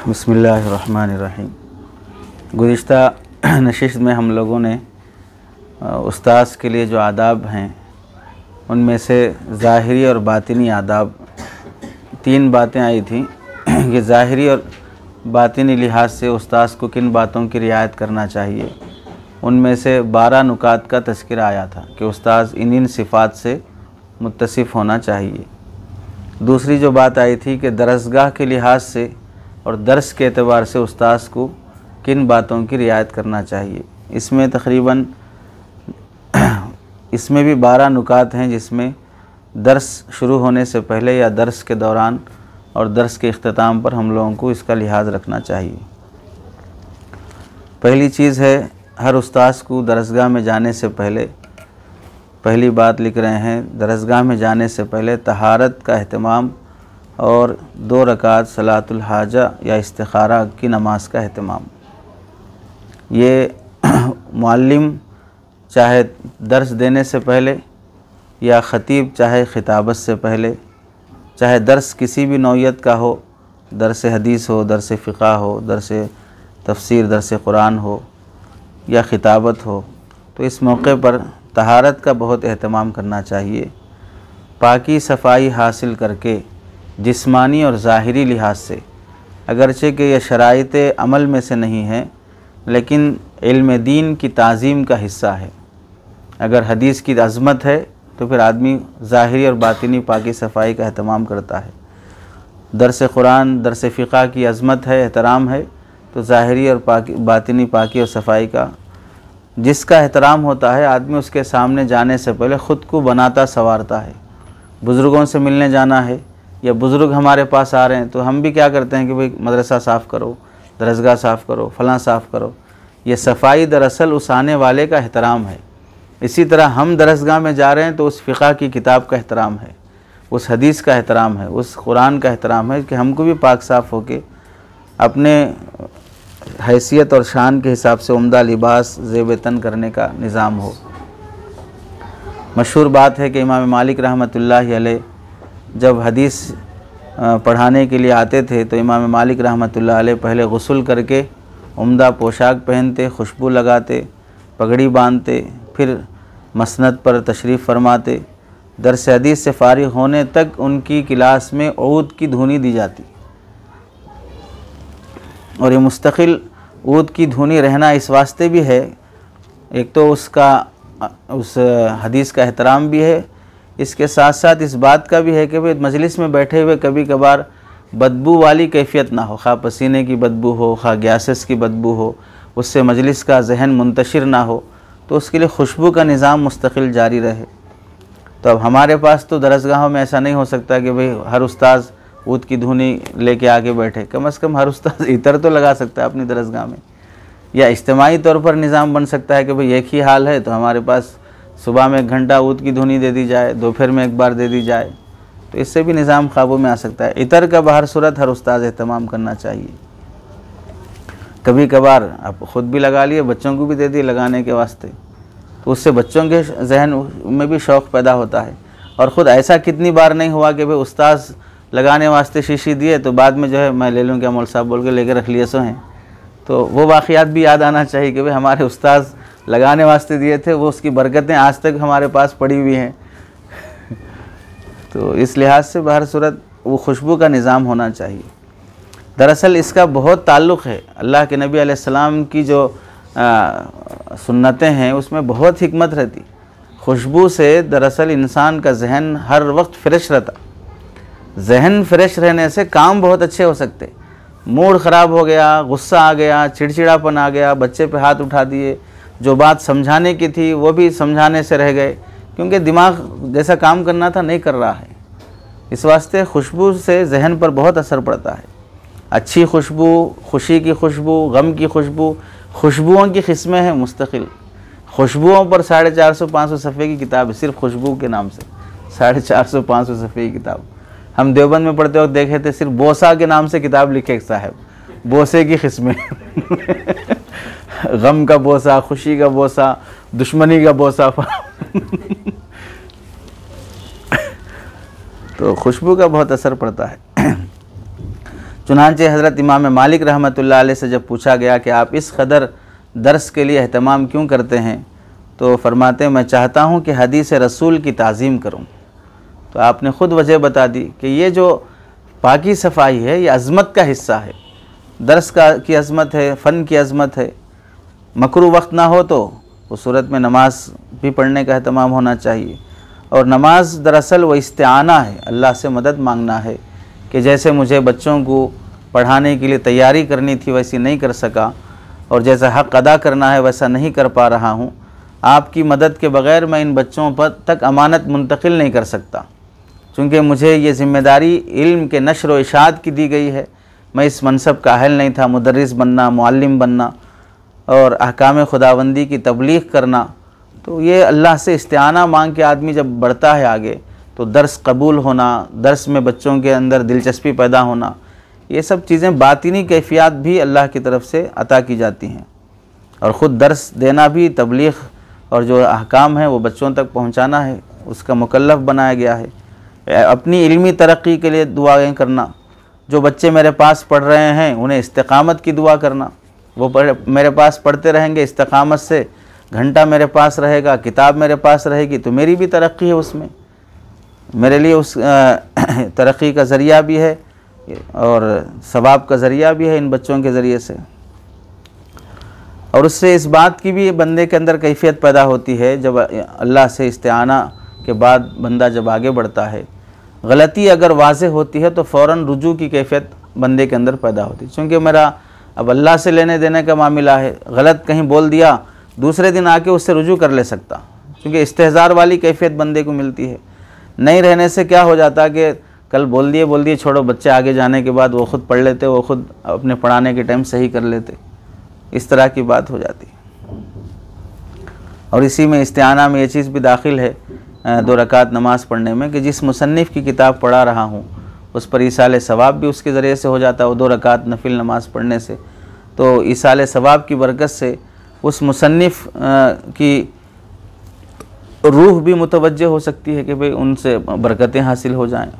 बिस्मिल्लाहिर्रहमानिर्रहीम। गुज़िश्ता नशिस्त में हम लोगों ने उस्ताद के लिए जो आदाब हैं उनमें से ज़ाहिरी और बातिनी आदाब तीन बातें आई थी कि ज़ाहिरी और बातिनी लिहाज से उस्ताद को किन बातों की रियायत करना चाहिए। उनमें से 12 नुकात का तज़किरा आया था कि उस्ताद इन सिफ़ात से मुत्तसिफ़ होना चाहिए। दूसरी जो बात आई थी कि दरसगाह के लिहाज से और दर्स के एतबार से उस्ताद को किन बातों की रियायत करना चाहिए। इसमें तकरीबन इसमें भी 12 नुकात हैं जिसमें दर्स शुरू होने से पहले या दर्स के दौरान और दर्स के इख्तिताम पर हम लोगों को इसका लिहाज रखना चाहिए। पहली चीज़ है, हर उस्ताद को दरसगाह में जाने से पहले, पहली बात लिख रहे हैं, दरसगाह में जाने से पहले तहारत का अहतमाम और 2 रकात सलातुल हाजा या इस्तिखारा की नमाज का अहतमाम। ये मुअल्लिम चाहे दर्स देने से पहले या ख़तीब चाहे ख़िताबत से पहले, चाहे दर्स किसी भी नौइयत का हो, दर्स हदीस हो, दर्स फ़िक़्ह हो, दर्स तफसीर, दर्स कुरान हो या ख़िताबत हो, तो इस मौके पर तहारत का बहुत एहतमाम करना चाहिए। पाकी सफ़ाई हासिल करके जिस्मानी और ज़ाहिरी लिहाज से, अगरचे कि यह शराइत अमल में से नहीं है लेकिन इल्म दीन की ताज़ीम का हिस्सा है। अगर हदीस की अज़मत है तो फिर आदमी ज़ाहिरी और बातिनी पाकी सफ़ाई का एहतमाम करता है। दर्स कुरान, दर्स फ़िक़्ह की अज़मत है, एहतराम है, तो ज़ाहिरी और बातिनी पाकी और सफ़ाई का जिसका एहतराम होता है, आदमी उसके सामने जाने से पहले ख़ुद को बनाता संवारता है। बुज़ुर्गों से मिलने जाना है या बुज़ुर्ग हमारे पास आ रहे हैं तो हम भी क्या करते हैं कि भाई मदरसा साफ़ करो, दरसगाह साफ़ करो, फ़लाँ साफ़ करो। ये सफ़ाई दरअसल उस आने वाले का एहतराम है। इसी तरह हम दरसगाह में जा रहे हैं तो उस फ़िक़्ह की किताब का एहतराम है, उस हदीस का एहतराम है, उस कुरान का एहतराम है कि हमको भी पाक साफ़ होके अपने हैसियत और शान के हिसाब से उम्दा लिबास ज़ेब तन करने का निज़ाम हो। मशहूर बात है कि इमाम मालिक रहमतुल्लाहि अलैह जब हदीस पढ़ाने के लिए आते थे तो इमाम मालिक रहमतुल्लाहि अलैह पहले गुस्ल करके उम्दा पोशाक पहनते, खुशबू लगाते, पगड़ी बांधते, फिर मसनद पर तशरीफ़ फरमाते। दर्स हदीस से फ़ारिग़ होने तक उनकी क्लास में ऊद की धुनी दी जाती और ये मुस्तकिल ऊद की धुनी रहना इस वास्ते भी है, एक तो उस हदीस का एहतराम भी है, इसके साथ साथ इस बात का भी है कि भाई मजलिस में बैठे हुए कभी कभार बदबू वाली कैफियत ना हो, खा पसीने की बदबू हो, खा गैसेस की बदबू हो, उससे मजलिस का जहन मुंतशिर ना हो, तो उसके लिए खुशबू का निज़ाम मुस्तकिल जारी रहे। तो अब हमारे पास तो दरसगाहों में ऐसा नहीं हो सकता कि भाई हर उस्ताद ऊद की धुनी लेके आके बैठे। कम से कम हर उस्ताद इतर तो लगा सकता है अपनी दरसगाह में, या इज्तिमाई तौर पर निज़ाम बन सकता है कि भाई एक ही हाल है तो हमारे पास सुबह में 1 घंटा ऊद की धुनी दे दी जाए, दोपहर में 1 बार दे दी जाए, तो इससे भी निज़ाम काबू में आ सकता है। इतर का बाहर सूरत हर उस्ताद एहतमाम करना चाहिए। कभी कभार आप ख़ुद भी लगा लिए, बच्चों को भी दे दिए लगाने के वास्ते, तो उससे बच्चों के जहन में भी शौक़ पैदा होता है। और ख़ुद ऐसा कितनी बार नहीं हुआ कि भाई उस्ताद लगाने वास्ते शीशी दिए तो बाद में जो है मैं ले लूँ क्या मौलवी साहब बोल के लेकर रख लिए सो हैं। तो वो वाक़ियात भी याद आना चाहिए कि भाई हमारे उस्ताद लगाने वास्ते दिए थे, वो उसकी बरकतें आज तक हमारे पास पड़ी हुई हैं। तो इस लिहाज से बाहर सूरत वो खुशबू का निज़ाम होना चाहिए। दरअसल इसका बहुत ताल्लुक़ है अल्लाह के नबी अलैहिस्सलाम की जो सुन्नतें हैं उसमें बहुत हिकमत रहती। खुशबू से दरअसल इंसान का जहन हर वक्त फ्रेश रहता। जहन फ्रेश रहने से काम बहुत अच्छे हो सकते। मूड ख़राब हो गया, गुस्सा आ गया, चिड़चिड़ापन आ गया, बच्चे पे हाथ उठा दिए, जो बात समझाने की थी वो भी समझाने से रह गए क्योंकि दिमाग जैसा काम करना था नहीं कर रहा है। इस वास्ते खुशबू से जहन पर बहुत असर पड़ता है। अच्छी खुशबू, खुशी की खुशबू, गम की खुशबू, खुशबुओं की किस्में हैं मुस्तकिल। खुशबुओं पर 450-500 सफ़े की किताब है, सिर्फ खुशबू के नाम से 450-500 सफ़े की किताब। हम देवबंद में पढ़ते वक्त देखे थे सिर्फ बोसा के नाम से किताब लिखे साहब, बोसे की किस्में गम का बोसा, खुशी का बोसा, दुश्मनी का बोसा तो खुशबू का बहुत असर पड़ता है। चुनांचे हज़रत इमाम मालिक रहमतुल्लाह अलैह से जब पूछा गया कि आप इस कदर दर्स के लिए अहतमाम क्यों करते हैं, तो फरमाते हैं मैं चाहता हूँ कि हदीस रसूल की ताज़ीम करूँ। तो आपने ख़ुद वजह बता दी कि ये जो पाकी सफाई है ये अज़मत का हिस्सा है, दर्स की अज़मत है, फ़न की अज़मत है। मकरू वक्त ना हो तो उस सूरत में नमाज भी पढ़ने का अहतमाम होना चाहिए। और नमाज दरअसल वो इस्तिआना है, अल्लाह से मदद मांगना है कि जैसे मुझे बच्चों को पढ़ाने के लिए तैयारी करनी थी वैसी नहीं कर सका, और जैसा हक़ अदा करना है वैसा नहीं कर पा रहा हूँ, आपकी मदद के बग़ैर मैं इन बच्चों पर तक अमानत मुंतकिल नहीं कर सकता। चूँकि मुझे ये ज़िम्मेदारी इल्म के नशर व इशाअत की दी गई है, मैं इस मनसब का अहल नहीं था, मुदर्रिस बनना, मुअल्लिम बनना और अहकाम खुदाबंदी की तबलीग़ करना। तो ये अल्लाह से इस्तिआना मांग के आदमी जब बढ़ता है आगे, तो दर्स कबूल होना, दर्स में बच्चों के अंदर दिलचस्पी पैदा होना, ये सब चीज़ें बातिनी कैफियत भी अल्लाह की तरफ से अता की जाती हैं। और ख़ुद दर्स देना भी, तबलीग़ और जो अहकाम है वो बच्चों तक पहुँचाना है, उसका मुकल्लफ़ बनाया गया है। अपनी इल्मी तरक्की के लिए दुआएं करना, जो बच्चे मेरे पास पढ़ रहे हैं उन्हें इस्तिक़ामत की दुआ करना, वो मेरे पास पढ़ते रहेंगे इस्तिक़ामत से, घंटा मेरे पास रहेगा, किताब मेरे पास रहेगी, तो मेरी भी तरक्की है, उसमें मेरे लिए उस तरक्की का ज़रिया भी है और सवाब का ज़रिया भी है इन बच्चों के ज़रिए से। और उससे इस बात की भी बंदे के अंदर कैफियत पैदा होती है, जब अल्लाह से इस्तिआना के बाद बंदा जब आगे बढ़ता है, गलती अगर वाज़ेह होती है तो फ़ौरन रुजू की कैफियत बंदे के अंदर पैदा होती है। चूँकि मेरा अब अल्लाह से लेने देने का मामला है, गलत कहीं बोल दिया, दूसरे दिन आके उससे रुजू कर ले सकता, क्योंकि इस्तेहज़ार वाली कैफियत बंदे को मिलती है। नहीं रहने से क्या हो जाता कि कल बोल दिए छोड़ो, बच्चे आगे जाने के बाद वो ख़ुद पढ़ लेते, वो ख़ुद अपने पढ़ाने के टाइम सही कर लेते, इस तरह की बात हो जाती। और इसी में इस्तिआना में ये चीज़ भी दाखिल है 2 रकात नमाज़ पढ़ने में, कि जिस मुसन्निफ़ की किताब पढ़ा रहा हूँ उस पर ईसाल सवाब भी उसके ज़रिए से हो जाता है, वो 2 रकात नफिल नमाज़ पढ़ने से। तो ईसाल सवाब की बरकत से उस मुसन्निफ़ की रूह भी मुतवज्जे हो सकती है कि भाई उनसे बरकतें हासिल हो जाएं।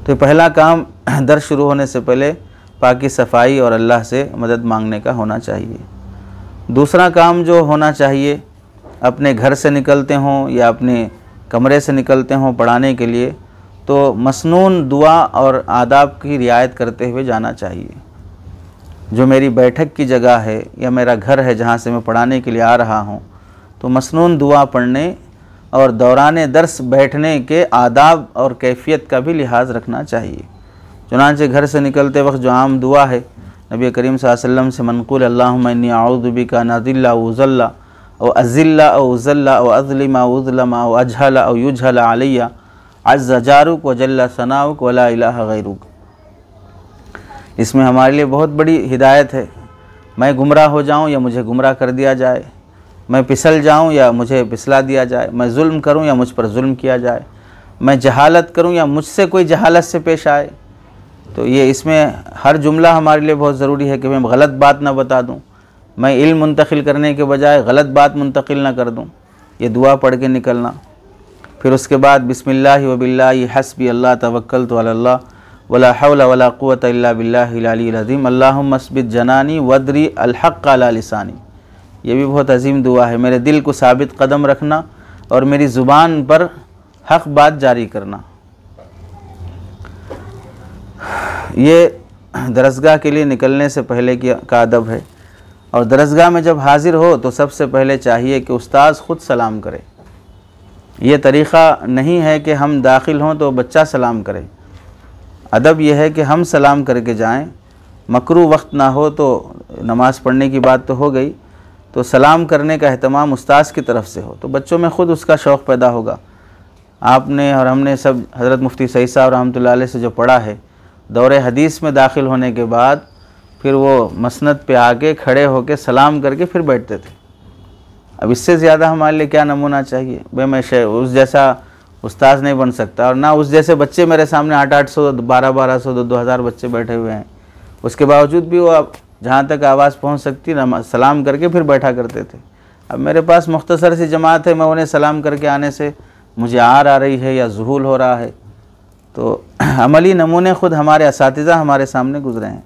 तो पहला काम दर्स शुरू होने से पहले पाकी सफाई और अल्लाह से मदद मांगने का होना चाहिए। दूसरा काम जो होना चाहिए, अपने घर से निकलते हों या अपने कमरे से निकलते हों पढ़ाने के लिए, तो मसनून दुआ और आदाब की रियायत करते हुए जाना चाहिए। जो मेरी बैठक की जगह है या मेरा घर है जहाँ से मैं पढ़ाने के लिए आ रहा हूँ, तो मसनून दुआ पढ़ने और दौरान दर्स बैठने के आदाब और कैफियत का भी लिहाज रखना चाहिए। चुनांचे घर से निकलते वक्त जो आम दुआ है नबी करीम सल्लल्लाहु अलैहि वसल्लम से मनक़ूल, अल्लाहुम्मा इन्नी अऊज़ु बिका अन अज़िल्ला व उज़ल्ला व अज़िल्ला व उज़ल्ला व अज़लिमा व उज़लमा व अजहला व युजहला अलैया अज़्ज़ जारुक व जल्ला सनाउक व ला इलाहा गैरुक। इसमें हमारे लिए बहुत बड़ी हिदायत है। मैं गुमराह हो जाऊँ या मुझे गुमराह कर दिया जाए, मैं फिसल जाऊँ या मुझे फिसला दिया जाए, मैं जुल्म करूँ या मुझ पर जुल्म किया जाए, मैं जहालत करूँ या मुझसे कोई जहालत से पेश आए। तो ये इसमें हर जुमला हमारे लिए बहुत ज़रूरी है कि मैं गलत बात ना बता दूँ, मैं इल्म मुंतकिल करने के बजाय गलत बात मुंतकिल ना कर दूँ। ये दुआ पढ़ के निकलना। फिर उसके बाद बिस्मिल्लाहि व बिल्लाहि हस्बी अल्लाह तवक्कलतु अलल्लाह वला हौला वला कुव्वता इल्ला बिल्लाहिल अलिय्यिल अज़ीम अल्लाहुम्मा अस्बित जनानी वदरी अल हक़्क़ अला लिसानी। ये भी बहुत अजीम दुआ है। मेरे दिल को साबित कदम रखना और मेरी ज़ुबान पर हक़ बात जारी करना। ये दरसगाह के लिए निकलने से पहले का अदब है। और दरसगाह में जब हाज़िर हो तो सबसे पहले चाहिए कि उस्ताद ख़ुद सलाम करे। ये तरीक़ा नहीं है कि हम दाखिल हों तो बच्चा सलाम करे। अदब यह है कि हम सलाम करके जाएं। मकरू वक्त ना हो तो नमाज़ पढ़ने की बात तो हो गई, तो सलाम करने का अहतमाम उस्ताद की तरफ से हो तो बच्चों में ख़ुद उसका शौक़ पैदा होगा। आपने और हमने सब हज़रत मुफ्ती सईद साहब रहमतुल्लाह अलैह से जो पढ़ा है, दौरे हदीस में दाखिल होने के बाद फिर वो मसनद पे आके खड़े होके सलाम करके फिर बैठते थे। अब इससे ज़्यादा हमारे लिए क्या नमूना चाहिए। भाई मैं उस जैसा उस्ताद नहीं बन सकता, और ना उस जैसे बच्चे मेरे सामने 800 1200 2000 बच्चे बैठे हुए हैं, उसके बावजूद भी वो अब जहाँ तक आवाज़ पहुँच सकती सलाम करके फिर बैठा करते थे। अब मेरे पास मुख्तसर सी जमात है, मैं उन्हें सलाम करके आने से मुझे आर आ रही है या ज़ुहूल हो रहा है, तो अमली नमूने ख़ुद हमारे असातिज़ा हमारे सामने गुज़रे हैं।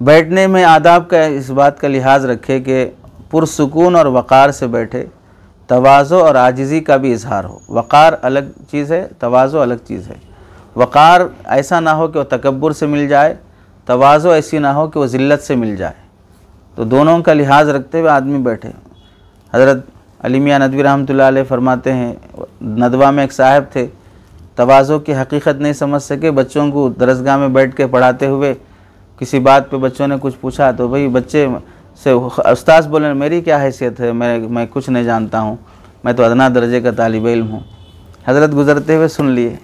बैठने में आदाब का इस बात का लिहाज रखे कि पुरसुकून और वक़ार से बैठे, तवाज़ो और आजिज़ी का भी इजहार हो। वक़ार अलग चीज़ है, तवाज़ो अलग चीज़ है। वक़ार ऐसा ना हो कि वह तकब्बुर से मिल जाए, तवाज़ो ऐसी ना हो कि वह ज़िल्लत से मिल जाए। तो दोनों का लिहाज रखते हुए आदमी बैठे। हज़रत अली मियाँ नदवी रहमतुल्लाह अलैह फरमाते हैं, नदवा में एक साहब थे, तवाज़ो की हकीकत नहीं समझ सके, बच्चों को दरसगाह में बैठ के पढ़ाते हुए किसी बात पे बच्चों ने कुछ पूछा तो भाई बच्चे से उस्ताद बोले मेरी क्या हैसियत है, मैं कुछ नहीं जानता हूँ, मैं तो अदना दर्जे का तालिब इल्म हूँ। हज़रत गुज़रते हुए सुन लिए,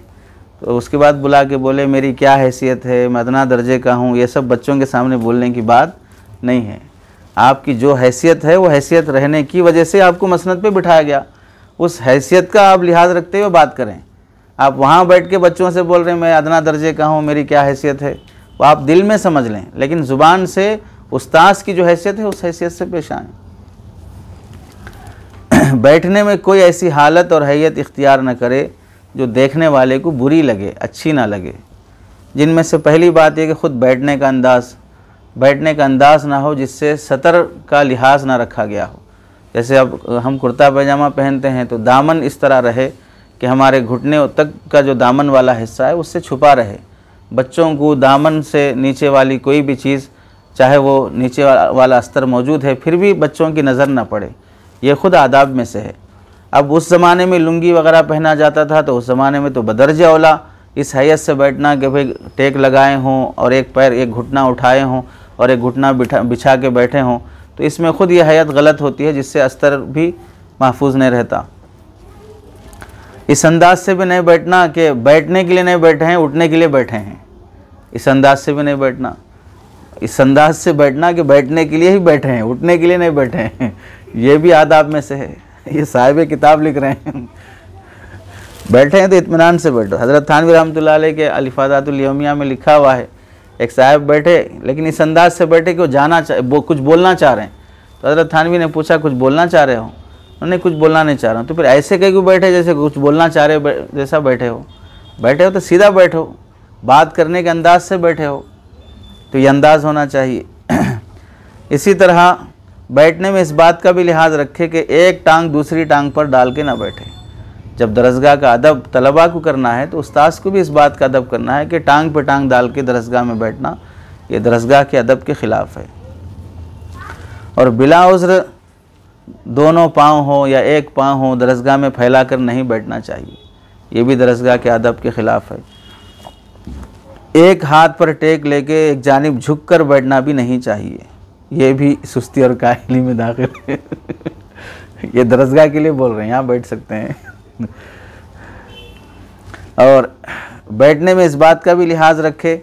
तो उसके बाद बुला के बोले मेरी क्या हैसियत है, मैं अदना दर्जे का हूँ। ये सब बच्चों के सामने बोलने की बात नहीं है। आपकी जो हैसियत है वो हैसियत रहने की वजह से आपको मसनद पे बिठाया गया, उस हैसियत का आप लिहाज रखते हुए बात करें। आप वहाँ बैठ के बच्चों से बोल रहे हैं मैं अदना दर्जे का हूँ, मेरी क्या हैसियत है, वो आप दिल में समझ लें, लेकिन ज़ुबान से उस्ताद की जो हैसियत है उस हैसियत से पेश आएँ। बैठने में कोई ऐसी हालत और हैयत इख्तियार न करे जो देखने वाले को बुरी लगे, अच्छी ना लगे। जिनमें से पहली बात यह कि ख़ुद बैठने का अंदाज़ ना हो जिससे सतर का लिहाज ना रखा गया हो। जैसे अब हम कुर्ता पैजामा पहनते हैं तो दामन इस तरह रहे कि हमारे घुटने तक का जो दामन वाला हिस्सा है उससे छुपा रहे। बच्चों को दामन से नीचे वाली कोई भी चीज़, चाहे वो नीचे वाला अस्तर मौजूद है फिर भी बच्चों की नज़र ना पड़े, ये ख़ुद आदाब में से है। अब उस ज़माने में लुंगी वगैरह पहना जाता था तो उस ज़माने में तो बदरज औला इस हैयत से बैठना कि भाई टेक लगाए हों और एक पैर एक घुटना उठाए हों और एक घुटना बिछा के बैठे हों, तो इसमें ख़ुद ये हैयत गलत होती है जिससे अस्तर भी महफूज नहीं रहता। इस अंदाज से भी नहीं बैठना कि बैठने के लिए नहीं बैठे हैं, उठने के लिए बैठे हैं, इस अंदाज से भी नहीं बैठना। इस अंदाज से बैठना कि बैठने के लिए ही बैठे हैं, उठने के लिए नहीं बैठे हैं, ये भी आदाब में से है। ये साहिब किताब लिख रहे हैं, बैठे हैं तो इत्मीनान से बैठो। हज़रत थानवी रहमतुल्लाह अलैह के अलिफ़ादातुल यौमिया में लिखा हुआ है, एक साहब बैठे लेकिन इस अंदाज से बैठे कि वो कुछ बोलना चाह रहे हैं। तो हज़रत थानवी ने पूछा कुछ बोलना चाह रहे हो? उन्होंने कुछ बोलना नहीं चाह रहा हूँ। तो फिर ऐसे कहीं क्यों बैठे जैसे कुछ बोलना चाह रहे जैसा बैठे हो? बैठे हो तो सीधा बैठो, बात करने के अंदाज से बैठे हो, तो ये अंदाज़ होना चाहिए। इसी तरह बैठने में इस बात का भी लिहाज रखे कि एक टांग दूसरी टांग पर डाल के ना बैठे। जब दरसगाह का अदब तलबा को करना है तो उस्ताद को भी इस बात का अदब करना है कि टांग पे टांग डाल के दरसगाह में बैठना ये दरसगाह के अदब के ख़िलाफ़ है। और बिला उज़्र दोनों पाँव हो या एक पाँव हो दरसगाह में फैला कर नहीं बैठना चाहिए, ये भी दरसगाह के अदब के ख़िलाफ़ है। एक हाथ पर टेक लेके एक जानिब झुक कर बैठना भी नहीं चाहिए, ये भी सुस्ती और काहली में दाखिल है। ये दरसगाह के लिए बोल रहे हैं, यहाँ बैठ सकते हैं। और बैठने में इस बात का भी लिहाज रखे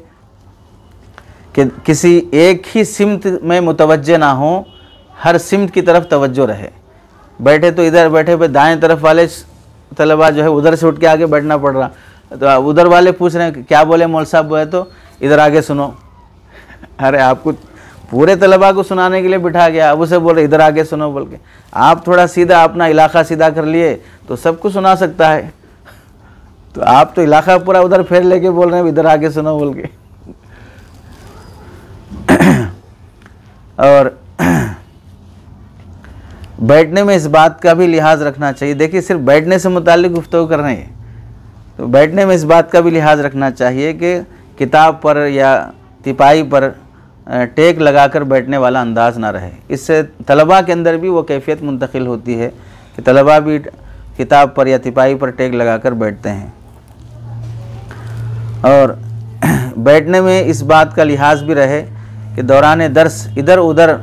कि किसी एक ही सिमत में मुतवज्जे ना हो, हर सिमत की तरफ तवज्जो रहे। बैठे तो इधर बैठे पे दाएं तरफ वाले तलबा जो है उधर से उठ के आगे बैठना पड़ रहा, तो उधर वाले पूछ रहे हैं क्या बोले मौल साहब, वो है तो इधर आगे सुनो। अरे आपको पूरे तलबा को सुनाने के लिए बिठा गया, अब उसे बोल रहे इधर आगे सुनो बोल के। आप थोड़ा सीधा अपना इलाका सीधा कर लिए तो सबको सुना सकता है, तो आप तो इलाका पूरा उधर फेर लेके बोल रहे हैं इधर आगे सुनो बोल के। और बैठने में इस बात का भी लिहाज रखना चाहिए। देखिए सिर्फ बैठने से मुताल्लिक गुफ्तगू कर रहे हैं, तो बैठने में इस बात का भी लिहाज रखना चाहिए कि किताब पर या तिपाही पर टेक लगाकर बैठने वाला अंदाज़ ना रहे। इससे तलबा के अंदर भी वो कैफियत मुंतकिल होती है कि तलबा भी किताब पर या तिपाही पर टेक लगाकर बैठते हैं। और बैठने में इस बात का लिहाज भी रहे कि दौरान दर्स इधर उधर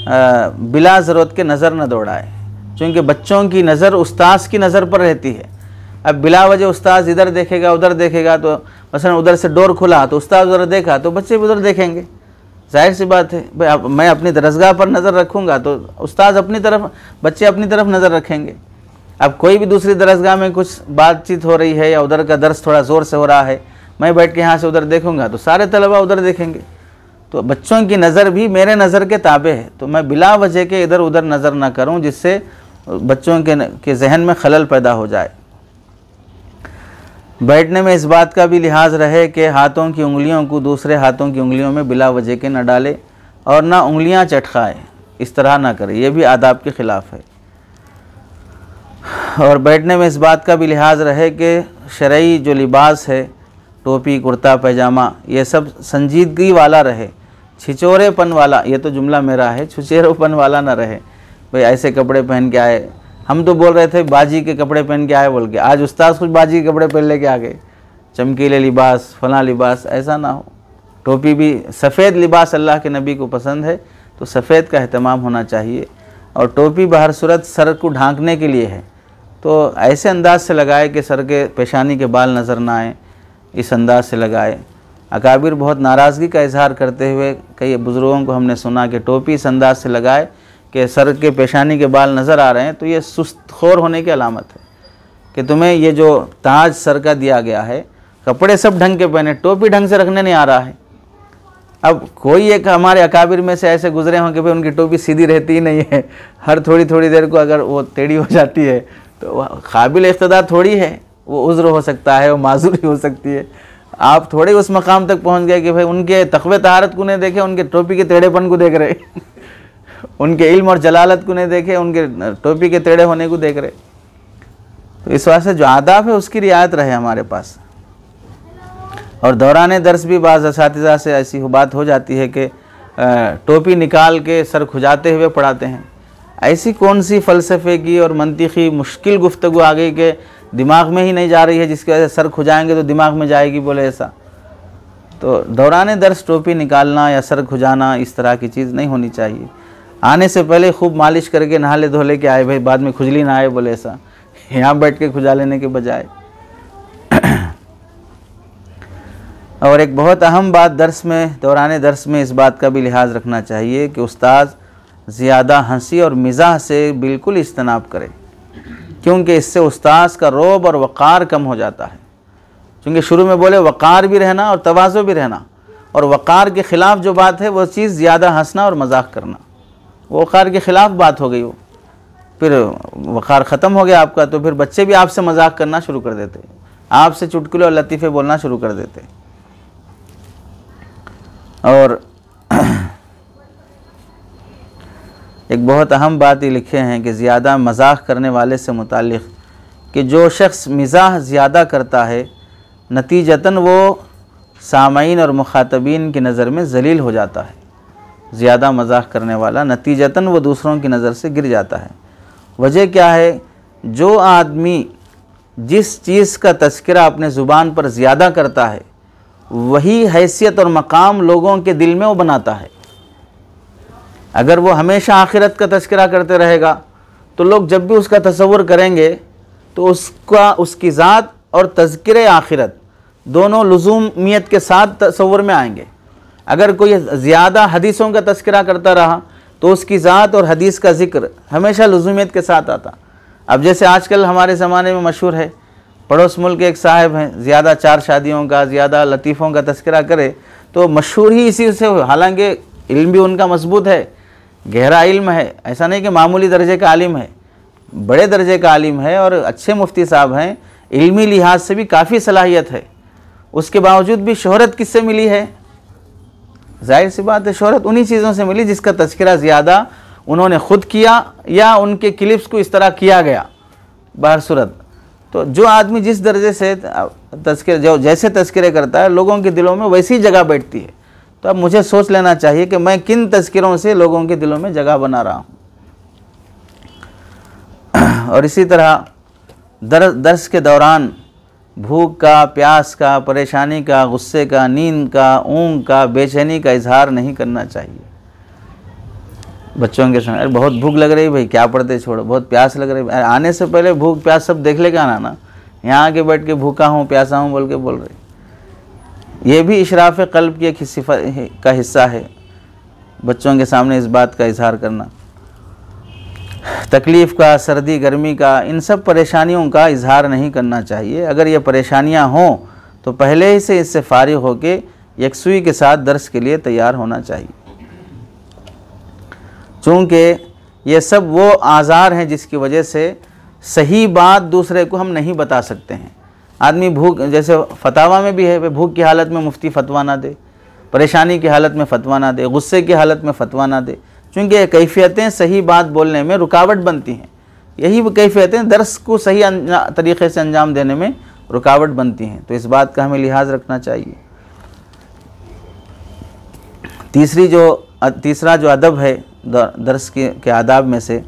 बिला ज़रूरत के नज़र न दौड़ाए, क्योंकि बच्चों की नज़र उस्ताद की नज़र पर रहती है। अब बिला वजह उस्ताद इधर देखेगा उधर देखेगा, तो मसलन उधर से डोर खुला तो उस्ताद उधर देखा तो बच्चे भी उधर देखेंगे, जाहिर सी बात है। भाई मैं अपनी दरसगाह पर नज़र रखूँगा तो उस्ताद अपनी तरफ, बच्चे अपनी तरफ नज़र रखेंगे। अब कोई भी दूसरी दरसगाह में कुछ बातचीत हो रही है या उधर का दर्स थोड़ा ज़ोर से हो रहा है, मैं बैठ के यहाँ से उधर देखूँगा तो सारे तलबा उधर देखेंगे। तो बच्चों की नज़र भी मेरे नज़र के ताबे है, तो मैं बिला वजह के इधर उधर नज़र ना करूँ जिससे बच्चों के जहन में खलल पैदा हो जाए। बैठने में इस बात का भी लिहाज रहे कि हाथों की उंगलियों को दूसरे हाथों की उंगलियों में बिला वजह के न डाले और ना उंगलियां चटकाए, इस तरह ना करे, ये भी आदाब के ख़िलाफ़ है। और बैठने में इस बात का भी लिहाज रहे कि शरई जो लिबास है, टोपी, कुर्ता, पैजामा, ये सब संजीदगी वाला रहे, छिचोरेपन वाला, ये तो जुमला मेरा है, छुचेरोपन वाला ना रहे। भाई ऐसे कपड़े पहन के आए, हम तो बोल रहे थे बाजी के कपड़े पहन के आए बोल के, आज उस्ताद कुछ बाजी के कपड़े पहन लेके आ गए, चमकीले लिबास, फला लिबास, ऐसा ना हो। टोपी भी, सफ़ेद लिबास अल्लाह के नबी को पसंद है, तो सफ़ेद का अहतमाम होना चाहिए। और टोपी बहर सूरत सर को ढांकने के लिए है, तो ऐसे अंदाज से लगाए कि सर के पेशानी के बाल नज़र ना आए, इस अंदाज से लगाए। अकाबिर बहुत नाराज़गी का इजहार करते हुए कई बुज़ुर्गों को हमने सुना कि टोपी इस अंदाज से लगाए कि सर के पेशानी के बाल नज़र आ रहे हैं, तो ये सुस्तखोर होने की अलामत है कि तुम्हें ये जो ताज सर का दिया गया है, कपड़े सब ढंग के पहने, टोपी ढंग से रखने नहीं आ रहा है। अब कोई एक हमारे अकाबिर में से ऐसे गुजरे हों कि भाई उनकी टोपी सीधी रहती ही नहीं है, हर थोड़ी थोड़ी देर को अगर वो टेढ़ी हो जाती है तो काबिल इख्तिदार थोड़ी है, वो उज़्र हो सकता है, वो माजूरी हो सकती है। आप थोड़े उस मकाम तक पहुंच गए कि भाई उनके तक़वे तहारत को नहीं देखे, उनके टोपी के टेढ़ेपन को देख रहे उनके इल्म और जलालत को नहीं देखे, उनके टोपी के टेढ़े होने को देख रहे। तो इस वास्ते जो आदाब है उसकी रियायत रहे हमारे पास। और दौरान दर्स भी बाज़ असातिज़ा से ऐसी बात हो जाती है कि टोपी निकाल के सर खुजाते हुए पढ़ाते हैं। ऐसी कौन सी फ़लसफ़े की और मंतिकी मुश्किल गुफ्तगू आ गई कि दिमाग में ही नहीं जा रही है, जिसकी वजह से सर खुजाएंगे तो दिमाग में जाएगी, बोले ऐसा। तो दौरान दर्स टोपी निकालना या सर खुजाना इस तरह की चीज़ नहीं होनी चाहिए। आने से पहले खूब मालिश करके नहा धो ले के आए, भाई बाद में खुजली ना आए, बोले ऐसा। यहाँ बैठ के खुजा लेने के बजाय। और एक बहुत अहम बात दर्स में, दौरान दर्स में इस बात का भी लिहाज रखना चाहिए कि उस्ताद ज़्यादा हंसी और मिज़ाह से बिल्कुल इज्तनाब करे, क्योंकि इससे उस्ताद का रौब और वक़ार कम हो जाता है। क्योंकि शुरू में बोले वक़ार भी रहना और तवाज़ु भी रहना, और वक़ार के ख़िलाफ़ जो बात है वो चीज़ ज़्यादा हंसना और मजाक करना, वो वक़ार के ख़िलाफ़ बात हो गई। वो फिर वक़ार ख़त्म हो गया आपका, तो फिर बच्चे भी आपसे मजाक करना शुरू कर देते, आपसे चुटकुले और लतीफ़े बोलना शुरू कर देते। और एक बहुत अहम बात ये लिखे हैं कि ज़्यादा मजाक करने वाले से मुताल्लिक़ कि जो शख्स मिज़ाह ज़्यादा करता है, नतीजतन वो सामईन और मुखातबीन की नज़र में ज़लील हो जाता है। ज़्यादा मजाक करने वाला नतीजतन वो दूसरों की नज़र से गिर जाता है। वजह क्या है? जो आदमी जिस चीज़ का तज़किरा अपने ज़ुबान पर ज़्यादा करता है, वही हैसियत और मकाम लोगों के दिल में वो बनाता है। अगर वो हमेशा आखिरत का तज़किरा करते रहेगा तो लोग जब भी उसका तसव्वुर करेंगे तो उसकी ज़ात और तज़किरे आखिरत दोनों लुज़ूमियत के साथ तसव्वुर में आएंगे। अगर कोई ज़्यादा हदीसों का तज़किरा करता रहा तो उसकी ज़ात और हदीस का ज़िक्र हमेशा लुज़ूमियत के साथ आता। अब जैसे आजकल हमारे ज़माने में मशहूर है, पड़ोस मुल्क के एक साहिब हैं, ज़्यादा 4 शादियों का, ज़्यादा लतीफ़ों का तज़किरा करे तो मशहूर ही इसी से हो। हालांकि इल्म भी उनका मजबूत है, गहरा इल्म है, ऐसा नहीं कि मामूली दर्जे का आलिम है, बड़े दर्जे का आलिम है और अच्छे मुफ्ती साहब हैं, इल्मी लिहाज से भी काफ़ी सलाहियत है। उसके बावजूद भी शोहरत किससे मिली है? जाहिर सी बात है, शोहरत उन्हीं चीज़ों से मिली जिसका तज़किरा ज़्यादा उन्होंने ख़ुद किया या उनके क्लिप्स को इस तरह किया गया बाहर सूरत। तो जो आदमी जिस दर्जे से तज़किरे, जो जैसे तज़किरे करता है, लोगों के दिलों में वैसी जगह बैठती है। तो अब मुझे सोच लेना चाहिए कि मैं किन तज़किरों से लोगों के दिलों में जगह बना रहा हूँ। और इसी तरह दर्स के दौरान भूख का, प्यास का, परेशानी का, गुस्से का, नींद का, ऊँघ का, बेचैनी का इजहार नहीं करना चाहिए। बच्चों के संग बहुत भूख लग रही भाई, क्या पढ़ते छोड़ो, बहुत प्यास लग रही, आने से पहले भूख प्यास सब देख लेगा ना, यहाँ आके बैठ के भूखा हूँ प्यासा हूँ बोल के बोल रहे। ये भी इशराफ़ क़ल्ब की एक सिफ़त का हिस्सा है, बच्चों के सामने इस बात का इजहार करना। तकलीफ़ का, सर्दी गर्मी का, इन सब परेशानियों का इजहार नहीं करना चाहिए। अगर ये परेशानियां हों तो पहले ही से इससे फारिग होकर यकसुई के साथ दर्स के लिए तैयार होना चाहिए। चूँकि ये सब वो आज़ार हैं जिसकी वजह से सही बात दूसरे को हम नहीं बता सकते हैं। आदमी भूख, जैसे फतावा में भी है, भूख की हालत में मुफ्ती फतवा ना दे, परेशानी की हालत में फतवा ना दे, गुस्से की हालत में फतवा ना दे, क्योंकि ये कैफियतें सही बात बोलने में रुकावट बनती हैं। यही वो कैफियतें दर्स को सही तरीक़े से अंजाम देने में रुकावट बनती हैं। तो इस बात का हमें लिहाज रखना चाहिए। तीसरा जो अदब है दर्स के आदाब में से,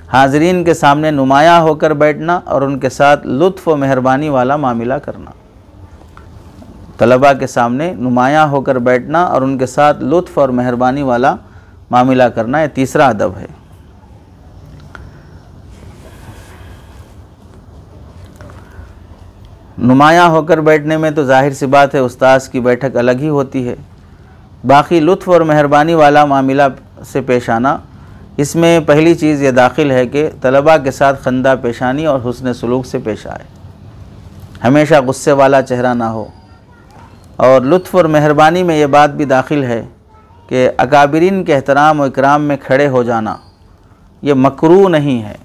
हाज़रीन के सामने नुमायाँ होकर बैठना और उनके साथ लुत्फ़ व मेहरबानी वाला मामला करना। तलबा के सामने नुमायाँ होकर बैठना और उनके साथ लुत्फ़ और मेहरबानी वाला मामला करना, यह तीसरा अदब है। नुमायाँ होकर बैठने में तो जाहिर सी बात है उस्ताद की बैठक अलग ही होती है। बाकी लुत्फ़ और मेहरबानी वाला मामला से पेश आना, इसमें पहली चीज़ ये दाखिल है कि तलबा के साथ खंदा पेशानी और हुस्न सलूक से पेश आए, हमेशा गुस्से वाला चेहरा ना हो। और लुत्फ़ और मेहरबानी में ये बात भी दाखिल है कि अकाबिरीन के एहतराम और इकराम में खड़े हो जाना ये मकरूह नहीं है।